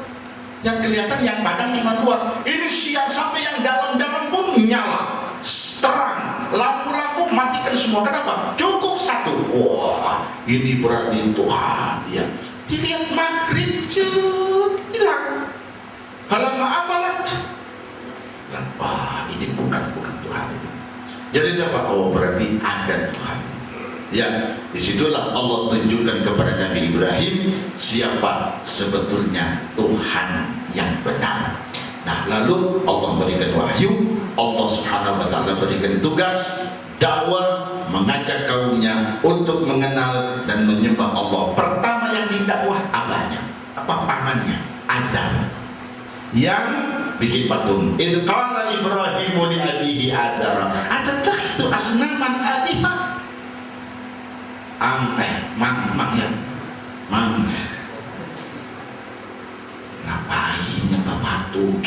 yang kelihatan yang padam cuma luar. Ini siang sampai yang dalam-dalam pun nyala, terang. Lampu-lampu matikan semua. Kenapa? Cukup satu. Wah, ini berarti Tuhan. Ya, dilihat maghrib hilang. Kalau maafalat. Wah, ini bukan Tuhan itu. Jadi apa? Oh, berarti ada Tuhan. Ya, disitulah Allah tunjukkan kepada Nabi Ibrahim siapa sebetulnya Tuhan yang benar. Nah, lalu Allah berikan wahyu, Allah Subhanahu wa taala berikan tugas dakwah, mengajak kaumnya untuk mengenal dan menyembah Allah. Pertama yang didakwah abahnya, pamannya, Azar, yang bikin patung. Idh qala Ibrahimu li abihi Azara atattakhidhu asnaman alihah. Ngapain nyembah patung?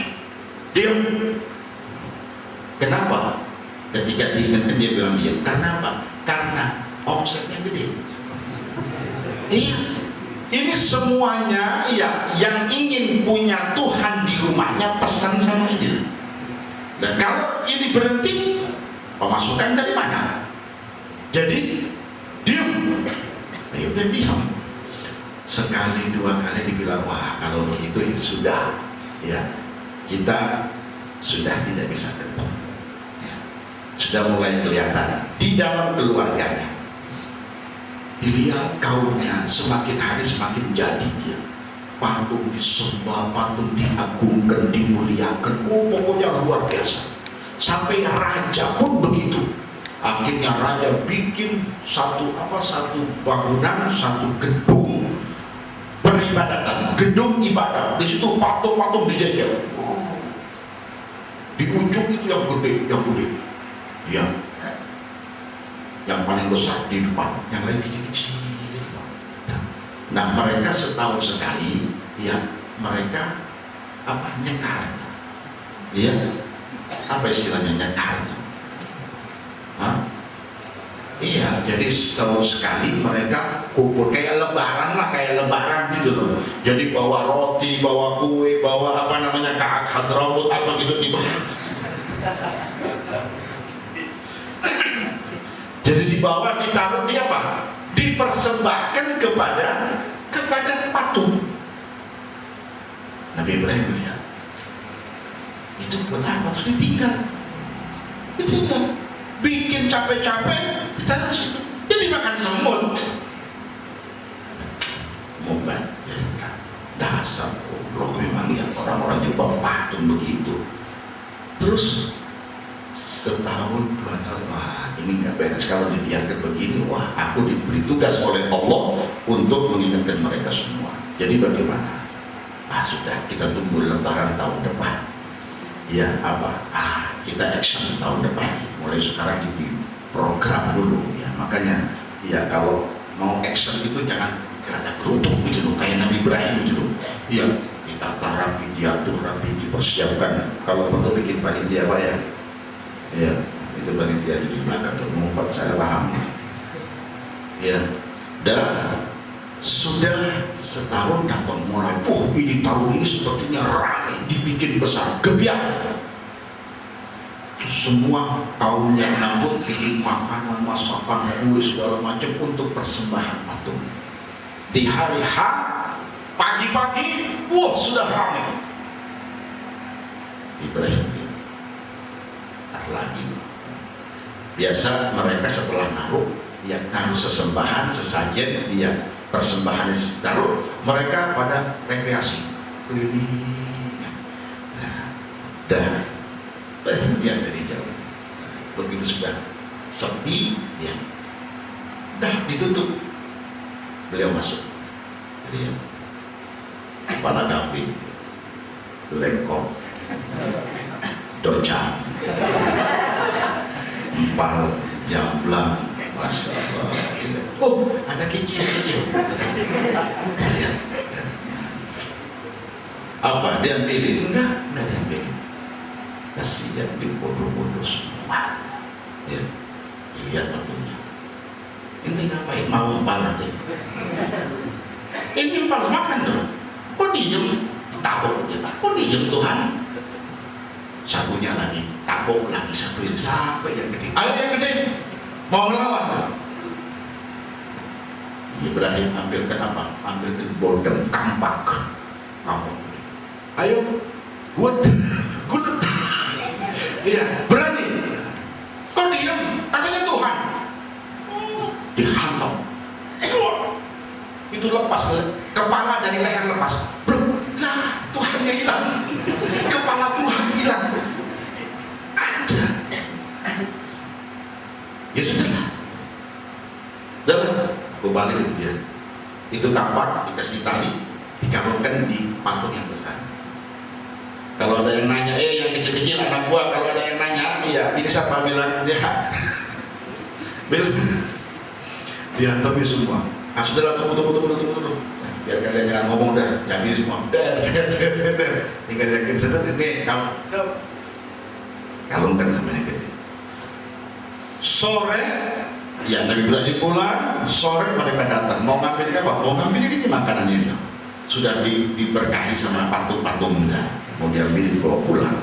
Diam. Kenapa? Ketika diingatkan dia bilang diam. Kenapa? Karena omsetnya gede. Iya. Ini semuanya ya yang ingin punya Tuhan di rumahnya pesan sama ini. Dan kalau ini berhenti, pemasukan dari mana? Jadi diam. Ayo dan diam. Sekali dua kali dibilang, wah kalau begitu ya sudah, ya kita sudah tidak bisa ketemu. Ya, sudah mulai kelihatan di dalam keluarganya. Dilihat kaumnya semakin hari semakin jadi dia. Patung disembah, patung diagungkan, dimuliakan. Oh, pokoknya luar biasa. Sampai raja pun begitu. Akhirnya raja bikin satu bangunan, satu gedung peribadatan, gedung ibadah. Di situ patung-patung dijajah. Di ujung itu yang gede. Ya. Yang paling besar di depan, yang lain kecil-kecil. Nah, mereka setahun sekali, ya mereka nyekar. Ya, apa istilahnya nyekar? Iya, jadi setahun sekali mereka kumpul kayak lebaran gitu loh. Jadi bawa roti, bawa kue, bawa Ka'ak Hadramut apa gitu dibawa. dibawa, ditaruh di apa? Dipersembahkan kepada patung. Nabi Ibrahim lihat, itu buat apa? Terus ditinggal, bikin capek-capek, ditaruh di situ, jadi makan semut. Mobat, jadi dasar goblok memang ya orang-orang yang bawa patung begitu. Terus setahun 2 tahun, wah ini nggak beres kalau dibiarkan begini. Wah, aku diberi tugas oleh Allah untuk mengingatkan mereka semua. Jadi bagaimana? Sudah, kita tunggu lebaran tahun depan. Ya apa? Kita action tahun depan. Mulai sekarang di program dulu ya. Makanya ya kalau mau action itu jangan ada kerutuk gitu loh, kayak Nabi Ibrahim gitu loh. Iya, ditata rapi, diatur rapi, dipersiapkan. Kalau perlu bikin panitia apa ya? Ya, itu panitia jadi gimana tuh? Mengumpat saya paham. Ya, dan sudah setahun datang mulai, ini tahun ini sepertinya ramai, dibikin besar, gebiar. Semua kaum yang nabut bikin makanan, masakan, kue segala macam untuk persembahan patung. Di hari H, pagi-pagi, sudah ramai. Ibrahim lagi. Biasa mereka setelah naruh, yang naruh sesembahan, sesajen, dia persembahan taruh, mereka pada rekreasi keliling. Dan lihat dari jauh, begitu sudah sepi, ya, dah ditutup. Beliau masuk, jadi kepala kambing, lengkong, dorca, empal, jamblang, masya Allah. Ada kecil-kecil. Apa dia pilih? Enggak dia pilih. Kasihan dibodoh-bodoh semua. Ya, lihat waktunya. Ini ngapain? Mau empal nanti? Ini empal makan dong. Kok diem? Tabok dia. Kok diem Tuhan? Satunya lagi, tabok lagi, satu yang sampai yang gede. Ayo yang gede, mau melawan. Ibrahim ambilkan apa? Ambilkan bodem kampak. Ayo, good. Iya, berani. Kok diam? Katanya Tuhan. Dihantam. Itu lepas, kepala dari leher lepas. Nah, Tuhannya hilang. Kepala Tuhan hilang. Ada. Ya sudahlah. Aku balik itu dia. Itu kampak dikasih tali, dikalungkan di patung yang besar. Kalau ada yang nanya, yang kecil-kecil anak gua, kalau ada yang nanya, iya, ini siapa bilang dia? Dihantam semua. Sudahlah, tunggu. Biar kalian jangan ngomong dah, jadi semua. Tinggal yakin saja ini kamu kalungkan namanya gede. Sore, ya Nabi Ibrahim pulang. Sore mereka datang, mau ngambil apa? Mau ngambil ini makanannya itu. Sudah diberkahi sama patung-patung muda. Mau diambil dibawa pulang.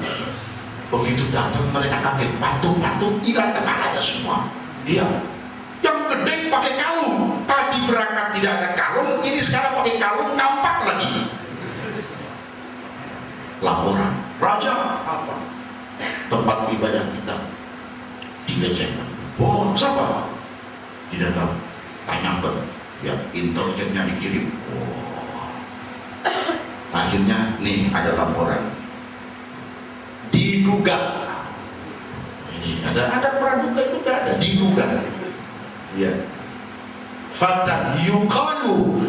Begitu datang mereka kaget, patung-patung hilang kepalanya semua. Iya. Yang gede pakai kalung. Tadi berangkat tidak ada kalung, ini sekarang pakai kalung, nampak lagi. Laporan, Raja, apa? Tempat ibadah kita dilecehkan. Siapa? Tidak tahu. Tanyakan. Ya, intelijennya dikirim. Akhirnya, nih ada laporan. Diduga. Ini ada praduga itu tidak ada. Diduga. Ya, fatan yuqalu,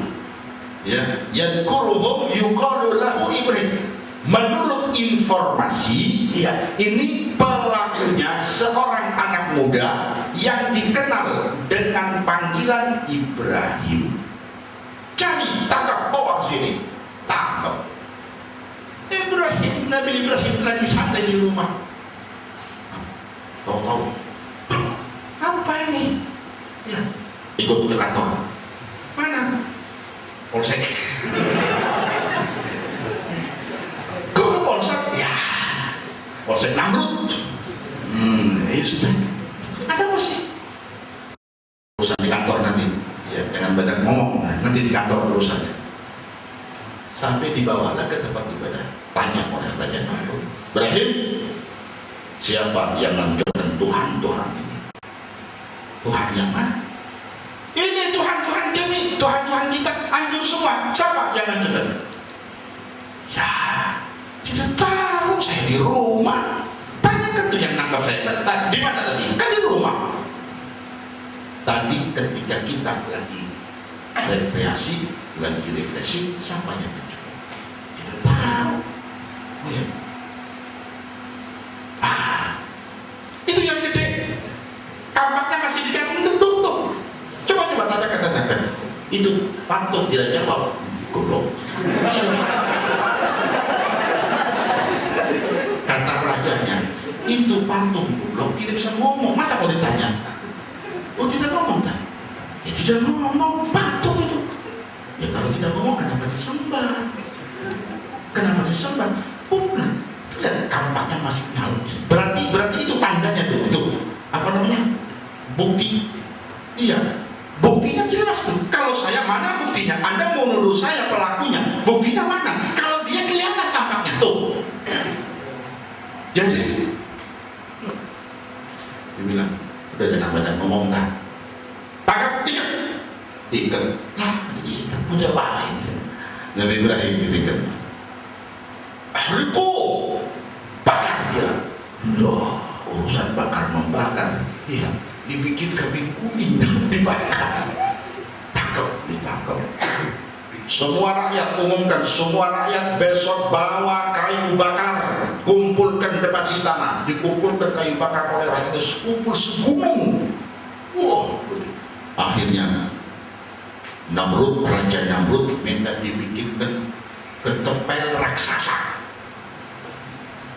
ya, yadkuruhum yuqalu lahu Ibrahim. Menurut informasi, ya, ini pelakunya seorang anak muda yang dikenal dengan panggilan Ibrahim. Cari, tangkap, bawa sini, tangkap. Nabi Ibrahim lagi santai di rumah. Tahu, apa ini? Ya, ikut ke kantor. Mana? Polsek. Ke polsek? Ya, Polsek Namrud. Ya sudah. Ada apa sih? di kantor urusannya. Sampai dibawalah ke tempat ibadah. Tanya oleh Raja Namrud, Ibrahim, siapa yang menunjukkan Tuhan ini? Tuhan yang mana? Ini Tuhan kami, Tuhan kita hancur semua. Siapa yang hancurkan? Ya, tidak tahu, saya di rumah. Tanyakan tuh yang nangkap saya. Di mana tadi? Kan di rumah. Tadi ketika kita lagi refleksi, siapa yang hancur? Tidak tahu. Ya. Itu yang gede. Kampaknya masih digantung tutup. Coba tanyakan. Itu patut tidak jawab. Goblok. Kata rajanya, itu patung goblok tidak bisa ngomong. Masa mau ditanya? Oh, tidak ngomong kan? Ya tidak ngomong, patung itu. Ya kalau tidak ngomong kenapa disembah? Bukan. Lihat kampaknya masih nyala. Berarti itu tandanya tuh. Itu apa namanya? Bukti. Iya. Buktinya jelas tuh. Kalau saya mana buktinya? Anda mau nuduh saya pelakunya. Buktinya mana? Kalau dia kelihatan kampaknya tuh. Jadi dia bilang, udah jangan banyak ngomong dah. Tangkap ikat. Ikat udah baik. Nabi Ibrahim diikat. Ahriku, bakar dia. Loh, urusan bakar membakar. Iya. Dibikin kambing kuning dan dibakar. Ditangkap. Semua rakyat umumkan, semua rakyat besok bawa kayu bakar, kumpulkan depan istana, dikumpulkan kayu bakar oleh rakyat itu, kumpul segunung. Wah, akhirnya Raja Namrud minta dibikinkan ketepel raksasa.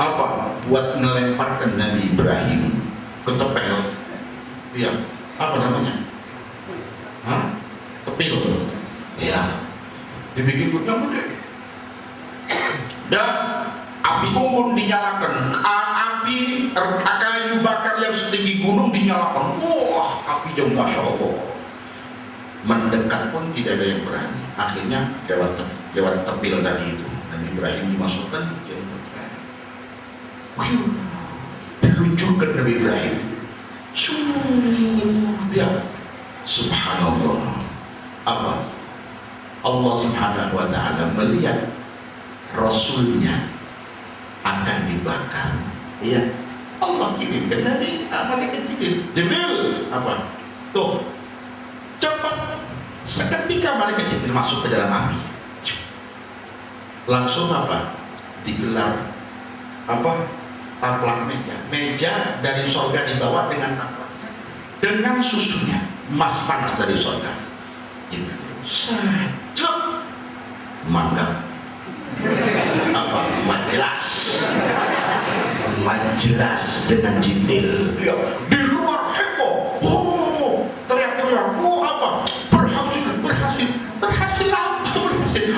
Apa? Buat melemparkan Nabi Ibrahim ketepel. Iya, apa namanya? Kepil. Ya, dibikin yang gede. Dan api unggun dinyalakan, kayu bakar yang setinggi gunung dinyalakan. Wah, apinya masya Allah. Mendekat pun tidak ada yang berani. Akhirnya lewat tepil tadi itu, Nabi Ibrahim dimasukkan. Diluncurkan Nabi Ibrahim. Ya, subhanallah. Apa? Allah subhanahu wa ta'ala melihat Rasulnya akan dibakar. Ya, Allah kirimkan Nabi Jibril. Apa? Tuh, cepat. Seketika malaikat Jibril masuk ke dalam api. Langsung apa? Digelar apa? Taplak meja dari sorga dibawa dengan taplaknya, dengan susunya, emas panas dari sorga. Sajak mangga apa? Majelas dengan Jibril. Ya, di luar heboh. Oh, teriak-teriak. Oh, apa? Berhasil apa?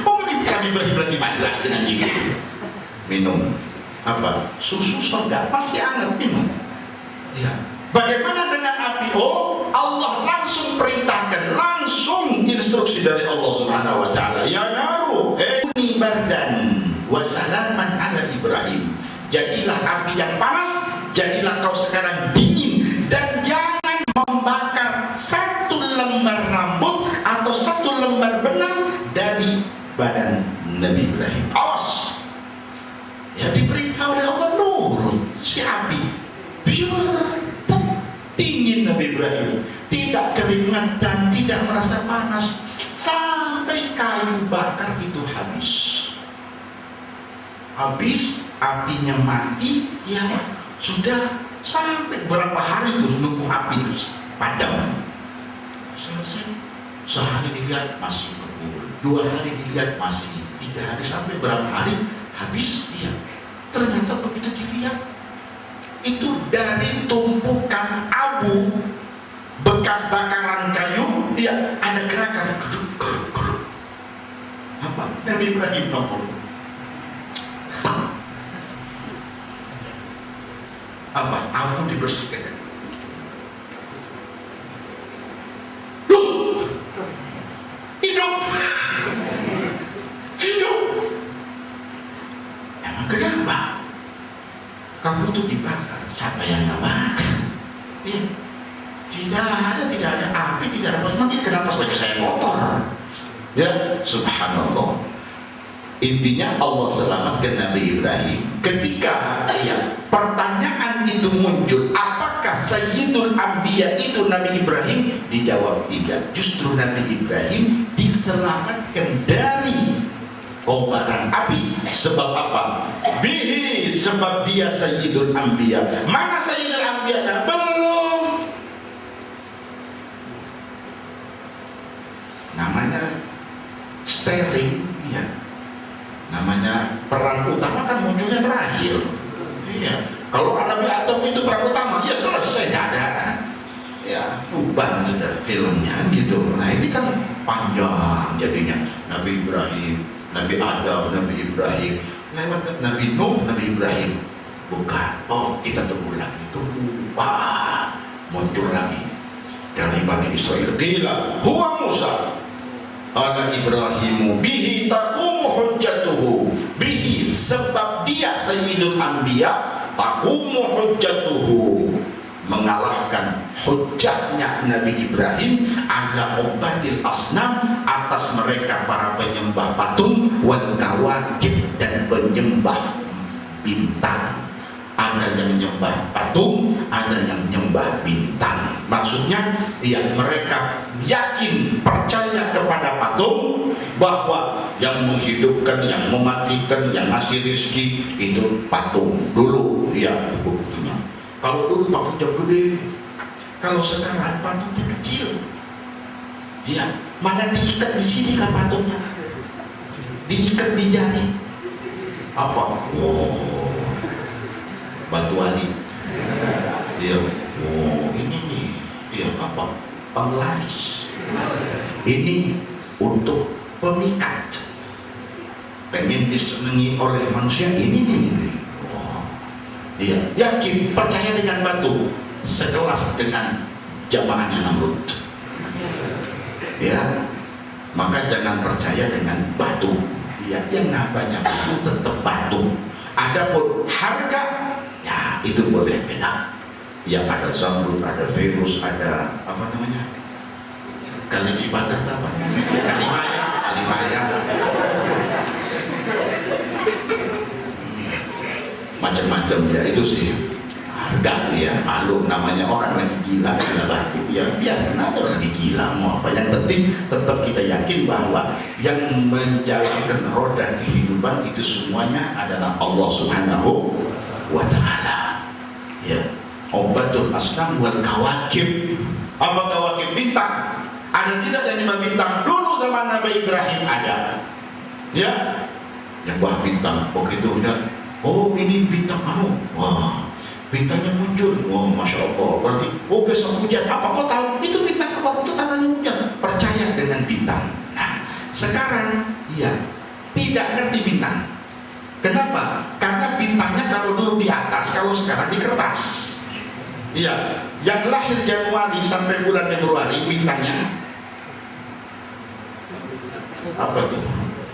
Oh, ini kami berarti majelas dengan Jibril. Minum. Apa? Susu surga masih hangat minum. Ya. Bagaimana dengan api? Oh, Allah langsung perintahkan, langsung instruksi dari Allah Subhanahu wa taala. Ya naru, ini bardan wa salaman ala Ibrahim. Jadilah api yang panas, jadilah kau sekarang dingin, dan jangan membakar satu lembar rambut atau satu lembar benang dari badan Nabi Ibrahim. Awas. Ya, diberitahu oleh Allah, nurut si api. Biar dingin Nabi Ibrahim, tidak keringatan, tidak merasa panas, sampai kayu bakar itu habis, apinya mati. Ya, sudah sampai berapa hari itu nunggu api padam. Selesai, sehari dilihat masih berkumpul, 2 hari dilihat masih, 3 hari, sampai berapa hari habis. Ya, ternyata begitu dilihat, itu dari tumpukan abu bekas bakaran kayu, dia ada gerakan apa? Nabi Ibrahim nongol. Apa? Abu dibersihkan. Loh, hidup. kamu tuh dibakar. Siapa yang nggak makan? Ya. Tidak ada api, tidak ada mungkin kenapa baju saya kotor? Ya, subhanallah. Intinya Allah selamatkan Nabi Ibrahim. Ketika pertanyaan itu muncul, apakah Sayyidul Anbiya itu Nabi Ibrahim? Dijawab tidak. Justru Nabi Ibrahim diselamatkan dari kobaran api. Sebab apa? Bihi, sebab dia Sayyidul Anbiya. Mana Sayyidul Anbiya? Belum. Namanya steering, ya. Namanya peran utama kan munculnya terakhir. Iya. Kalau Nabi Adam itu peran utama, ya selesai, nggak ada kan? Ya, ubah sudah filmnya gitu. Nah ini kan panjang jadinya. Nabi Ibrahim, Nabi Adam, Nabi Ibrahim, lewat Nabi Nuh, Nabi Ibrahim. Bukan. Oh, kita tunggu lagi. Wah, muncul lagi dari Bani Israel. Qila huwa Musa. Ala Ibrahimu bihi taqumu hujjatuhu. Bihi, sebab dia Sayyidul Anbiya, taqumu hujjatuhu, mengalahkan hujjahnya Nabi Ibrahim ada obatil asnam, atas mereka para penyembah patung, wal kawakib, dan penyembah bintang. Ada yang menyembah patung, ada yang menyembah bintang. Maksudnya, ya mereka yakin, percaya kepada patung, bahwa yang menghidupkan, yang mematikan, yang ngasih rezeki itu patung dulu. Ya, buktinya. Kalau dulu patungnya gede, kalau sekarang patungnya kecil. Ya, mana diikat di sini kan patungnya? Diikat di jari. Apa? Oh, batu ali. Dia, oh ini nih, dia apa? Penglaris. Ini untuk pemikat. Pengen disenangi oleh manusia, ini nih. Oh, dia yakin, percaya dengan batu, sekelas dengan jamaahnya Namrud. Ya, maka jangan percaya dengan batu. Ya, yang namanya batu tetap batu. Adapun harga, ya itu boleh beda. Yang ada Zamrud, ada Venus, ada apa namanya? Kali Cipater apa? Kalimaya. Macam-macam ya, itu sih harga ya. Malu namanya orang lagi gila batu. Ya biar kenapa lagi gila, mau apa? Yang penting tetap kita yakin bahwa yang menjalankan roda kehidupan itu semuanya adalah Allah Subhanahu wa Ta'ala. Ya, obatul asnam wal kawakib. Apa kawakib? Bintang. Ada tidak yang lima bintang? Dulu zaman Nabi Ibrahim ada. Ya, yang buah bintang. Begitu udah, oh ini bintang kamu. Wah, bintangnya muncul. Wah, masya Allah. Berarti, oh besok hujan. Apa kau tahu? Itu bintang apa? Itu tandanya hujan. Percaya dengan bintang. Nah, sekarang, ya, tidak ngerti bintang. Kenapa? Karena bintangnya kalau dulu di atas, kalau sekarang di kertas. Iya, yang lahir Januari sampai bulan Februari bintangnya apa tuh?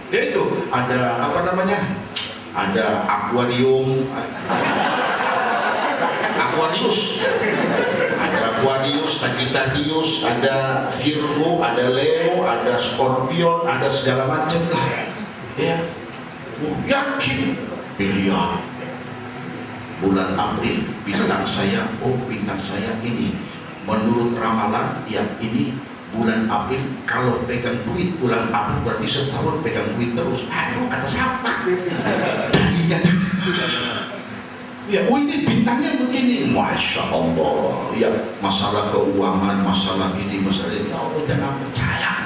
Ya itu ada apa namanya? Ada akuarium, Aquarius, ada Aquarius, Sagittarius, ada Virgo, ada Leo, ada Scorpion, ada segala macam lah. Ya, yakin dilihat. Bulan April bintang saya, oh bintang saya ini menurut ramalan ya ini bulan April, kalau pegang duit bulan April berarti setahun pegang duit terus. Aduh, kata siapa? Ya, oh ini bintangnya begini, masya Allah. Ya, masalah keuangan, masalah ini, masalah ini, oh jangan percaya.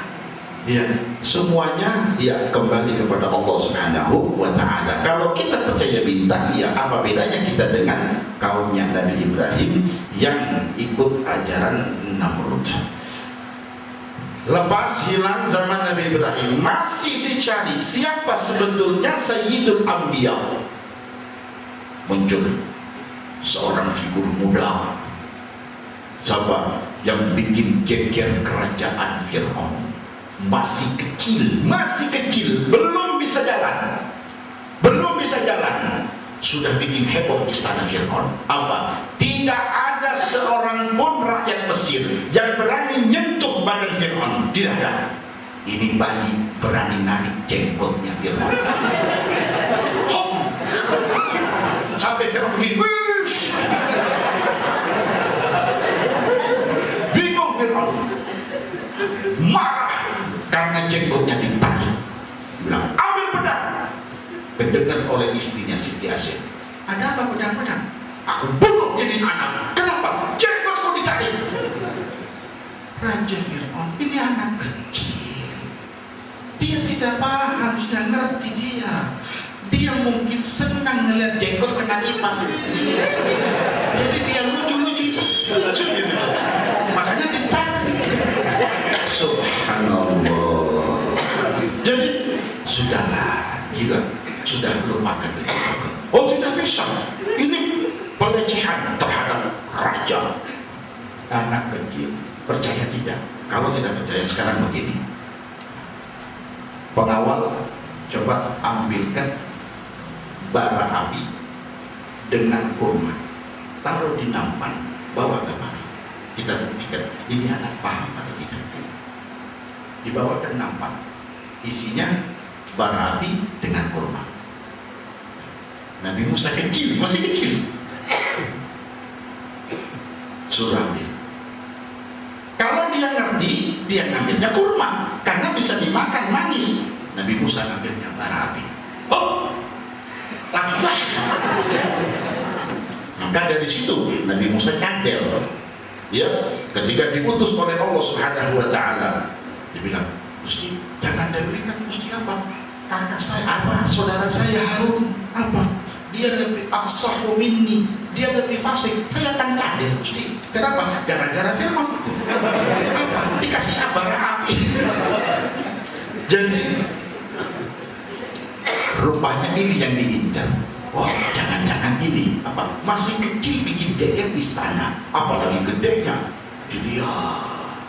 Ya, semuanya ya kembali kepada Allah Subhanahu wa Ta'ala. Kalau kita percaya bintang, ya apa bedanya kita dengan kaumnya Nabi Ibrahim yang ikut ajaran Namrud? Lepas hilang zaman Nabi Ibrahim, masih dicari siapa sebetulnya Sayyidul Anbiya. Muncul seorang figur muda, siapa yang bikin geger kerajaan Fir'aun. Masih kecil, belum bisa jalan, sudah bikin heboh istana Fir'aun. Apa? Tidak ada seorang pun rakyat Mesir yang berani nyentuh badan Fir'aun. Tidak ada. Ini bayi berani narik jenggotnya Fir'aun. Sampai Fir'aun begini, bingung Fir'aun, marah karena jenggotnya ditarik. Bilang, ambil pedang. Mendengar oleh istrinya Siti Asyik, ada apa pedang-pedang? Aku bunuh ini anak. Kenapa? Jenggotku ditarik. Raja Fir'aun, ini anak kecil. Dia tidak paham, sudah ngerti dia. Dia mungkin senang ngeliat jenggot kena kipas. Jadi dia lucu gitu. Makanya ditarik. Subhanallah. Jadi sudahlah, gila, sudah lupakan itu. Oh, tidak bisa. Ini pelecehan terhadap raja. Anak kecil, percaya tidak? Kalau tidak percaya, sekarang begini. Pengawal, coba ambilkan bara api dengan kurma, taruh di nampan, bawa kemari. Kita buktikan ini anak paham atau tidak. Dibawa ke nampan, isinya bara api dengan kurma. Nabi Musa kecil, masih kecil, suruh ambil. Kalau dia ngerti, dia ngambilnya kurma karena bisa dimakan manis. Nabi Musa ngambilnya bara api. Oh, langsung. Maka dari situ Nabi Musa cadel. Ya, ketika diutus oleh Allah Subhanahu wa taala, dibilang, "Gusti, jangan diberikan Gusti apa? Kakak saya apa? Saudara saya Harun apa? Dia lebih afsahu minni, dia lebih fasih. Saya akan cadel, Gusti. Kenapa? Gara-gara firman itu. Apa? Dikasih bara api." Jadi rupanya ini yang diincar. Wah, jangan-jangan ini apa? Masih kecil bikin geger istana, apalagi gedenya. Dilihat,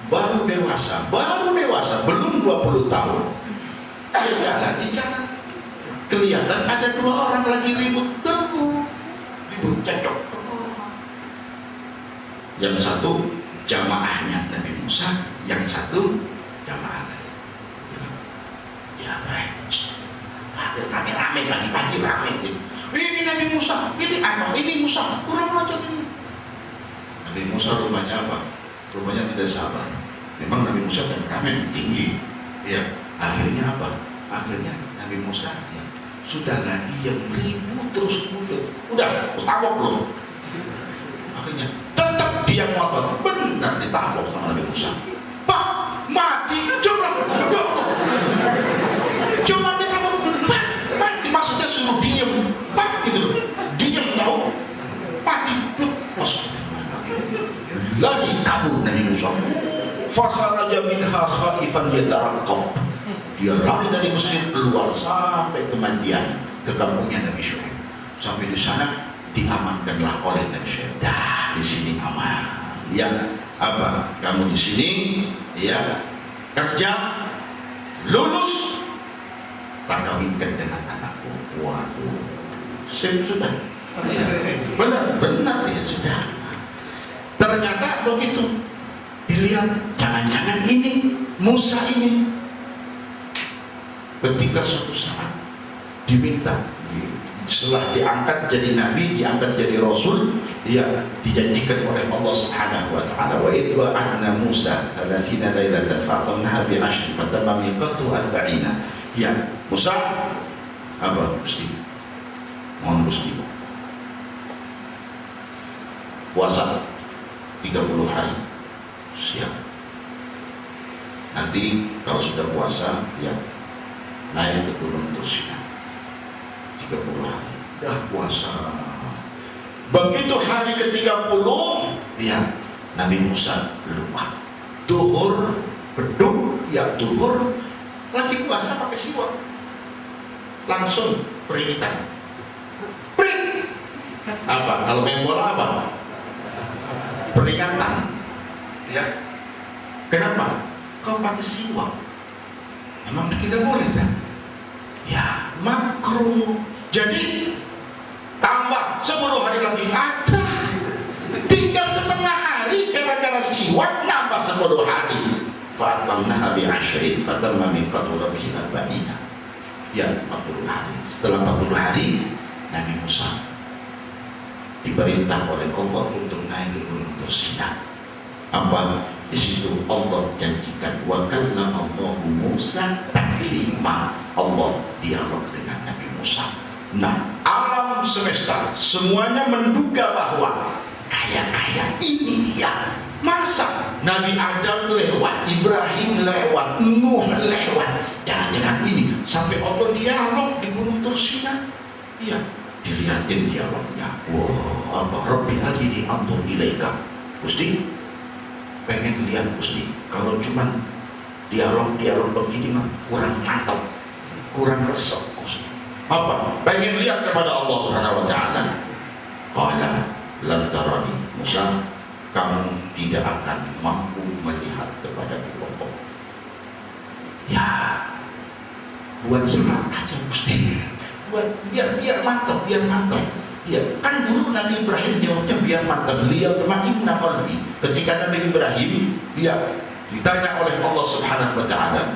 baru dewasa, belum 20 tahun. Dia jalan di jalan, kelihatan ada 2 orang lagi ribut cekcok. Yang satu jamaahnya Nabi Musa, yang satu jamaah. Ya baik. Rame-rame pagi-pagi rame. Ini Nabi Musa, ini apa? Ini Musa, kurang ajar ini. Nabi Musa rumahnya apa? Rumahnya tidak sabar. Memang Nabi Musa temperamen tinggi. Ya, akhirnya apa? Akhirnya Nabi Musa ya, sudahlah dia ribut terus kusut. Udah, tabok belum? Akhirnya tetap dia ngotot, benar ditabok sama Nabi Musa. Pak, mati, coba ditabok. Maksudnya suruh diem, Pak, gitu loh. Diem tahu, mati, masuk. Lagi kabur Nabi Musa. Fakharaja minha khaifan yataraqqab. Dia lari dari Mesir keluar sampai kematian ke kampungnya Nabi Syuaib. Sampai di sana diamankanlah oleh Nabi Syuaib. Dah, di sini aman. Ya, apa? Kamu di sini, ya, kerja, lulus, tak kawinkan dengan anakku. Waduh, sudah, ya, benar ya sudah. Ternyata begitu dilihat, jangan-jangan ini Musa ini. Ketika suatu saat diminta, setelah diangkat jadi nabi, diangkat jadi rasul, dia dijanjikan oleh Allah Subhanahu wa taala, wa idh wa'adna Musa 30 lailatan fa'atamnaha bi 'ashrin fatamma miqatu 40. Ya, Musa apa Gusti? Mohon Gusti puasa 30 hari. Siap. Nanti kalau sudah puasa, ya naik ke turun terus ya. 30 hari. Dah puasa. Begitu hari ke-30, ya Nabi Musa lupa. Duhur, beduk, ya duhur, lagi puasa pakai siwak. Langsung peringatan. Pring. Apa? Kalau main bola apa? Peringatan. Ya. Kenapa? Kau pakai siwak. Emang tidak boleh kan? Ya, makruh. Jadi 10 hari lagi ada. Tinggal setengah hari gara-gara siwak nambah 10 hari. Fa'atamnaha bi'ashrin fatamma miqatu rabbih 40. Ya, 40 hari. Setelah 40 hari Nabi Musa diperintah oleh Allah untuk naik ke gunung Tursina. Apa? Di situ Allah janjikan wa kallama Allahu Musa taklima. Allah dialog dengan Nabi Musa. Nah, alam semesta semuanya menduga bahwa kaya-kaya ini dia. Masa Nabi Adam lewat, Ibrahim lewat, Nuh lewat, jangan-jangan ini sampai Allah dialog di gunung Tursina. Iya, dilihatin dialognya. Wah, apa Rabbi arini anzur ilaika. Gusti, pengen lihat Gusti. Kalau cuman dialog begini mah kurang mantap, kurang resep. Apa? Pengen lihat kepada Allah Subhanahu wa taala. Qala lan tarani. Musa, kamu tidak akan mampu melihat kepada Allah. Ya, buat semangat aja Gusti. Buat biar mantap. Ya, kan dulu Nabi Ibrahim jawabnya biar mantap. Beliau tumainna qalbi. Ketika Nabi Ibrahim dia ditanya oleh Allah Subhanahu wa taala,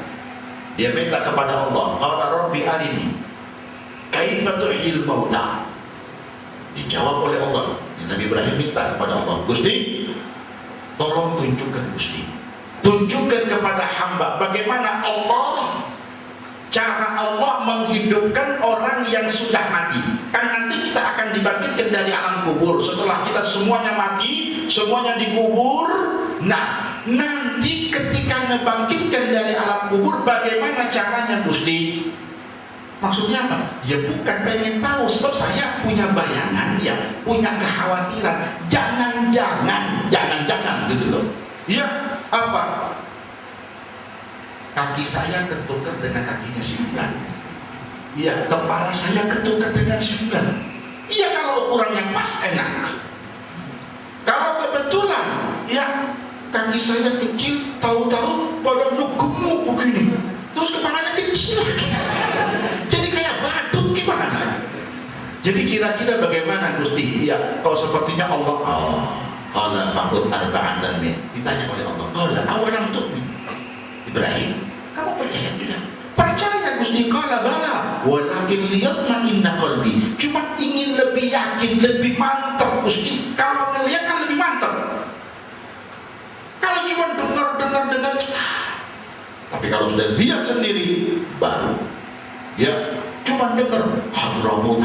dia minta kepada Allah, qala rabbi arini kaifa tuhyil mauta. Dijawab oleh Allah. Nabi Ibrahim minta kepada Allah, Gusti, tolong tunjukkan Gusti. Tunjukkan kepada hamba bagaimana cara Allah menghidupkan orang yang sudah mati. Kan nanti kita akan dibangkitkan dari alam kubur. Setelah kita semuanya mati, semuanya dikubur. Nah, nanti ketika ngebangkitkan dari alam kubur, bagaimana caranya Gusti? Maksudnya apa? Ya bukan pengen tahu, sebab saya punya bayangan, ya punya kekhawatiran. Jangan gitu loh. Ya, apa? Kaki saya ketukar dengan kakinya si fulan. Iya, kepala saya ketukar dengan si fulan. Iya, kalau ukurannya pas enak. Kalau kebetulan, ya kaki saya kecil, tahu-tahu badannya gemuk begini, terus kepalanya kecil. Jadi kayak badut gimana? Jadi kira-kira bagaimana Gusti? Ya, kalau sepertinya Allah. Qala faqud arba'atan min. Ditanya oleh Allah. Qala awalam tu'min. Ibrahim, kamu percaya tidak? Percaya Gusti. Qala bala walakin liyatma'inna qalbi. Cuma ingin lebih yakin, lebih mantap Gusti. Kalau melihat kan lebih mantap. Kalau cuma dengar. Tapi kalau sudah lihat sendiri baru. Ya, cuma dengar Hadramut,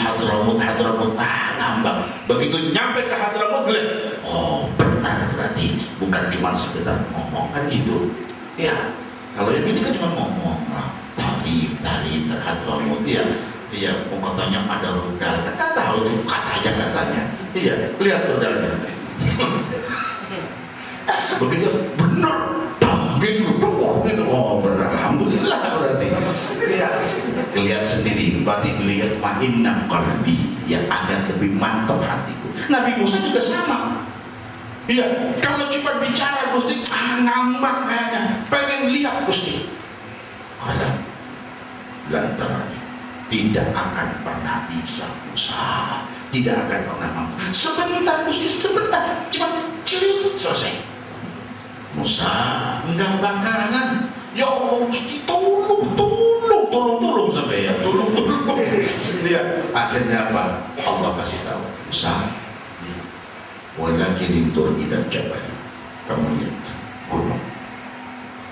ngambang. Begitu nyampe ke Hadramut, lihat, oh benar berarti bukan cuma sekedar ngomong kan gitu. Ya, kalau yang ini kan cuma ngomong, tarif ke Hadramut, ya, mau katanya ada rudal, kan tahu itu katanya. Iya, lihat rudalnya. Begitu benar, gitu, oh benar, alhamdulillah berarti. Ya, lihat sendiri, berarti lihat ma'inna qalbi, yang agak lebih mantap hatiku. Nabi Musa juga sama. Iya, kalau cuma bicara Gusti, ngambak kayaknya, pengen lihat Gusti. Ada lantaran tidak akan pernah bisa Musa, tidak akan pernah mampu. Sebentar Gusti, sebentar, cuma cilik selesai. Musa enggak bakalan. Ya Allah Gusti, tolong sampai ya, tolong. Ya, akhirnya apa? Allah kasih tahu Musa, walakin intur ila jabal. Kamu lihat gunung,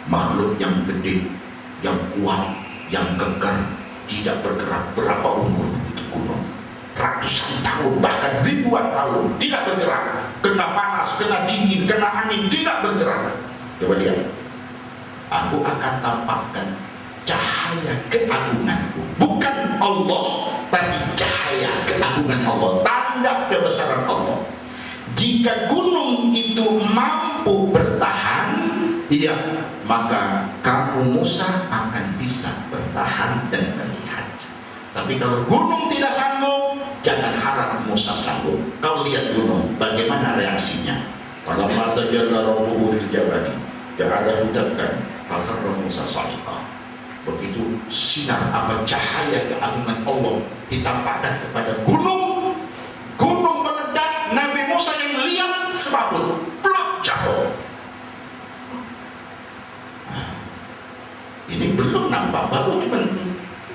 makhluk yang gede, yang kuat, yang kekar, tidak bergerak. Berapa umur itu gunung? Ratusan tahun, bahkan ribuan tahun tidak bergerak. Kena panas, kena dingin, kena angin, tidak bergerak. Coba lihat, aku akan tampakkan cahaya keagunganku, bukan Allah, tapi cahaya keagungan Allah, tanda kebesaran Allah. Jika gunung itu mampu bertahan, iya, maka kamu Musa akan bisa bertahan dan melihat. Tapi kalau gunung tidak sanggup, jangan harap Musa sanggup. Kau lihat gunung, bagaimana reaksinya? Pada mata jalla rabbuhu lil jabali, ja'alahu dakkan, fakharra Musa sa'iqah. Begitu sinar apa cahaya keagungan Allah ditampakkan kepada gunung semaput, plok jatuh. Ini belum nampak, baru cuma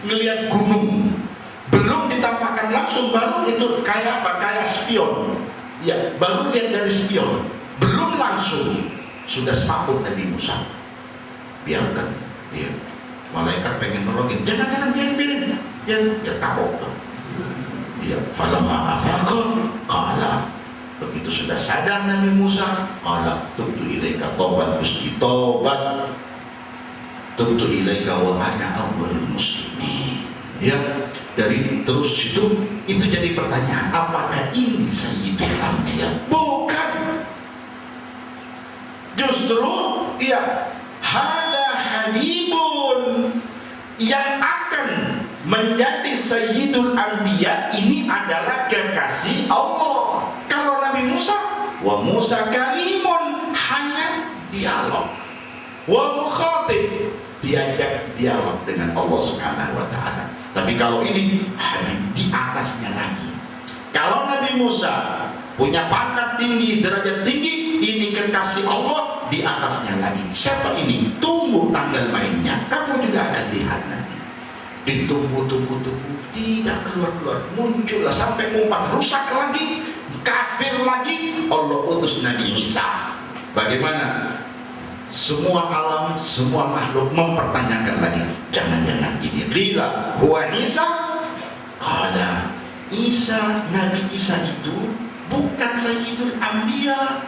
ngelihat gunung, belum ditampakkan langsung, baru itu kayak apa? Kayak spion. Ya, baru lihat dari spion, belum langsung sudah semaput Nabi Musa. Biarkan, ya. Malaikat pengen nolongin, jangan biarin, ya kapok tuh. Ya, falamma afaqa qala, begitu sudah sadar Nabi Musa, qala tubtu ilaika taubat, Gusti taubat. Tubtu ilaika wa ana awwalul muslimin. Ya, dari terus itu jadi pertanyaan, apakah ini Sayyidul Anbiya? Bukan. Justru ya, hada habibun, yang akan menjadi Sayyidul Anbiya ini adalah kekasih Allah. Kalau Nabi Musa, wa Musa kalimun, hanya dialog. Wa mukhatib, diajak dialog dengan Allah Subhanahu wa taala. Tapi kalau ini Habib, di atasnya lagi. Kalau Nabi Musa punya pangkat tinggi, derajat tinggi, ini kekasih Allah, di atasnya lagi. Siapa ini? Tunggu tanggal mainnya, kamu juga akan lihat nanti. Ditunggu, tidak keluar, muncullah sampai umat rusak lagi, kafir lagi. Allah utus Nabi Isa. Bagaimana? Semua alam, semua makhluk mempertanyakan lagi, jangan-jangan ini qila huwa Isa, qala Isa, Nabi Isa itu bukan Sayyidul Anbiya,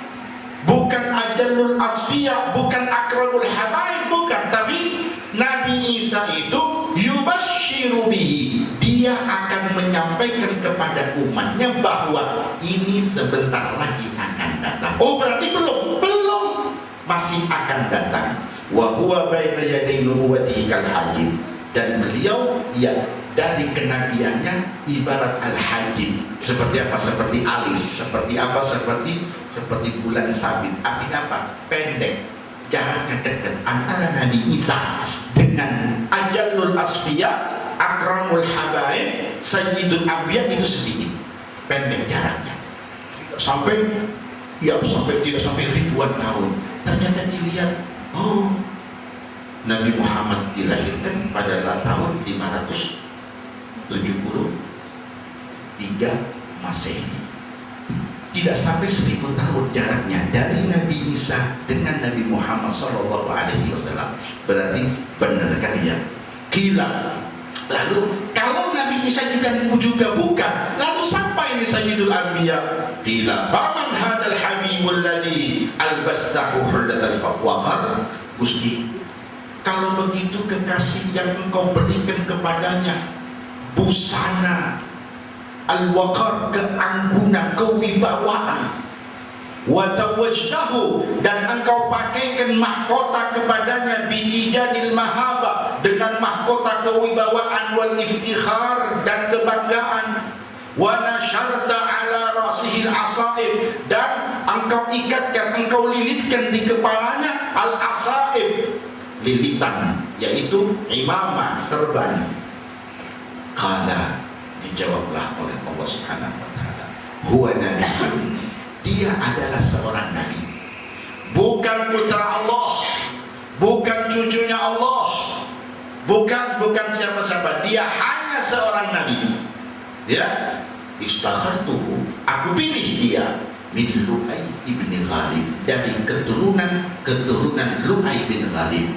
bukan Ajallul Asfiya, bukan Akramul Habaib, bukan. Tapi Nabi Isa itu yubashiru bihi, dia akan menyampaikan kepada umatnya bahwa ini sebentar lagi akan datang. Oh, berarti belum, masih akan datang. Wa huwa baina yaday nubuwwatihi kal hajib, dan beliau ya dari kenabiannya ibarat al-hajib. Seperti apa? Seperti alis. Seperti apa? Seperti bulan sabit. Artinya apa? Pendek, jaraknya dekat antara Nabi Isa dengan Ajallul Asfiya, Akramul Habaib, Sayyidul Anbiya itu sedikit, pendek jaraknya. Tidak sampai ribuan tahun. Ternyata dilihat, oh, Nabi Muhammad dilahirkan pada tahun 573 Masehi. Tidak sampai 1000 tahun jaraknya dari Nabi Isa dengan Nabi Muhammad SAW. Berarti benar kan ya? Gila. Lalu kalau Nabi Isa juga bukan, lalu siapa ini Sayyidul Anbiya? Qila faman hadal habibul ladzi albastahu hullatal faqar. Gusti, kalau begitu kekasih yang engkau berikan kepadanya busana al-waqar, keanggunan, kewibawaan, wa tawajjahu, dan engkau pakaikan mahkota kepadanya bi'ijanil mahaba, dengan mahkota kewibawaan, wal iftikhar, dan kebanggaan, wa nasyarta ala rasihil asaib, dan engkau ikatkan, engkau lilitkan di kepalanya al-asaib, lilitan, yaitu imamah, serban. Qala, dijawablah oleh Allah Subhanahu wa taala, huwa nabiyyun, dia adalah seorang nabi, bukan putra Allah, bukan cucunya Allah, bukan siapa-siapa, dia hanya seorang nabi. Ya, istakhartuhu, aku pilih dia min Lu'ay ibn Ghalib, dari keturunan Lu'ay bin Ghalib.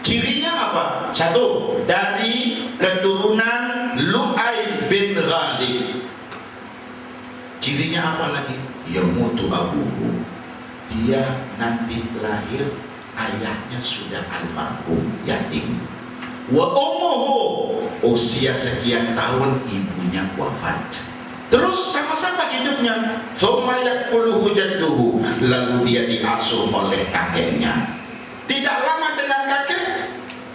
Cirinya apa? Satu, dari keturunan Lu'ay bin Ghalib. Cirinya apa lagi? Yamutu abuhu, dia nanti lahir ayahnya sudah almarhum, yatim. Wa ummuhu, usia sekian tahun ibunya wafat. Terus sama-sama hidupnya. Tsumma yakuluhu jadduhu, lalu dia diasuh oleh kakeknya. Tidak lama dengan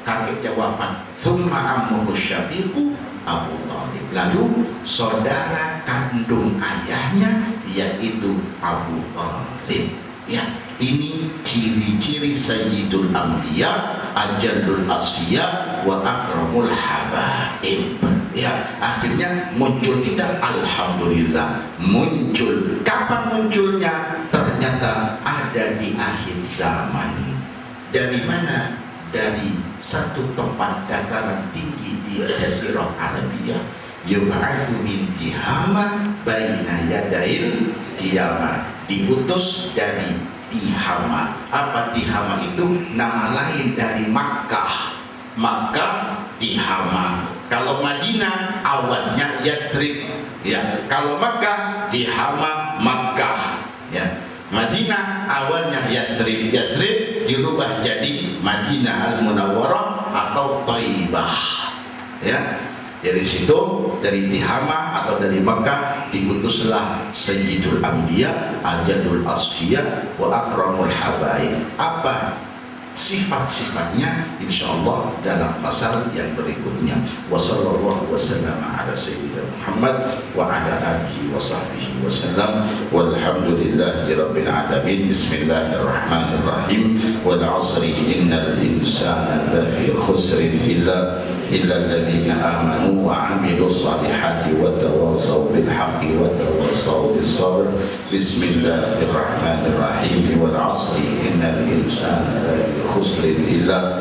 kakeknya wafat. Tsumma ammuhu syafiqu Abu Thalib, lalu saudara kandung ayahnya yaitu Abu Thalib. Ya, ini ciri-ciri Sayyidul Anbiya ajallul asfiya wa akramul habaib. Ya, akhirnya muncul tidak, alhamdulillah muncul. Kapan munculnya? Ternyata ada di akhir zaman. Dari mana? Dari satu tempat dataran tinggi di Jazirah Arabia. Yub'atu min Tihama baina yadail qiyamah. Diutus dari Tihama. Apa Tihama itu? Nama lain dari Makkah. Makkah, Tihama. Kalau Madinah awalnya Yathrib, ya. Kalau Makkah, Tihama, Makkah, ya. Madinah awalnya Yathrib, Yathrib dirubah jadi Madinah Al-Munawwarah atau Thaibah, ya. Dari situ, dari Tihama atau dari Makkah diutuslah Sayyidul Anbiya, Ajadul Asfiya wa Akramul Habaib. Apa sifat-sifatnya insyaallah dalam pasal yang berikutnya. Wassallallahu wasallam ala sayyidina Muhammad wa ala alihi wa sahbihi wasallam walhamdulillahi rabbil alamin. Bismillahirrahmanirrahim. Wal 'asri innal insana lafi khusrin illa alladhina amanu wa 'amilus salihati wa tawassaw bil haqqi wa tawassaw bis sabr. Bismillahirrahmanirrahim. Wal 'asri innal insana lafi khusrin illa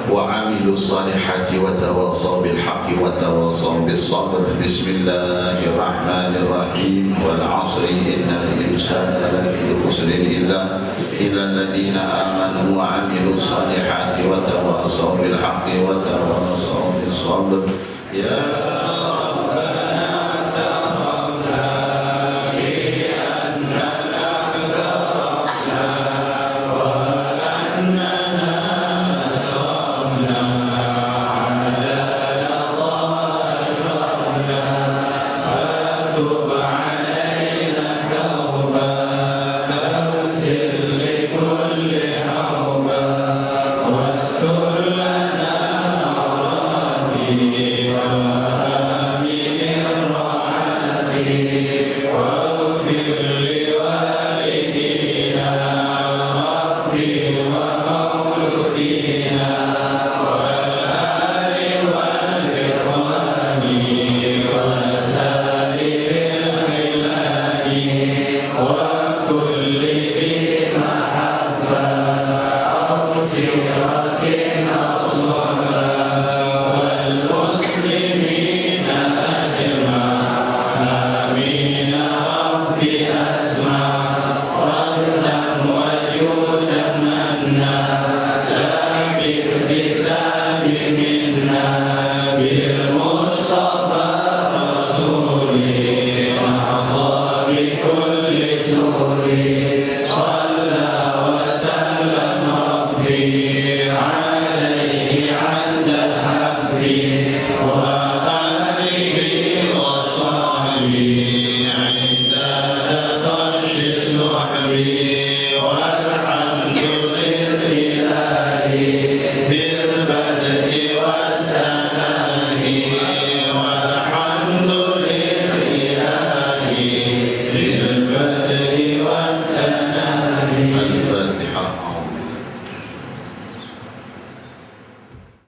wa 'amilus salihati wa tawassaw bil haqqi wa tawassaw bis sabr. Bismillahirrahmanirrahim. Wal 'asri innal insana lafi khusrin illa alladhina amanu wa 'amilus salihati wa tawassaw bil haqqi wa tawassaw bis sabr. Ya عليه عند الحبل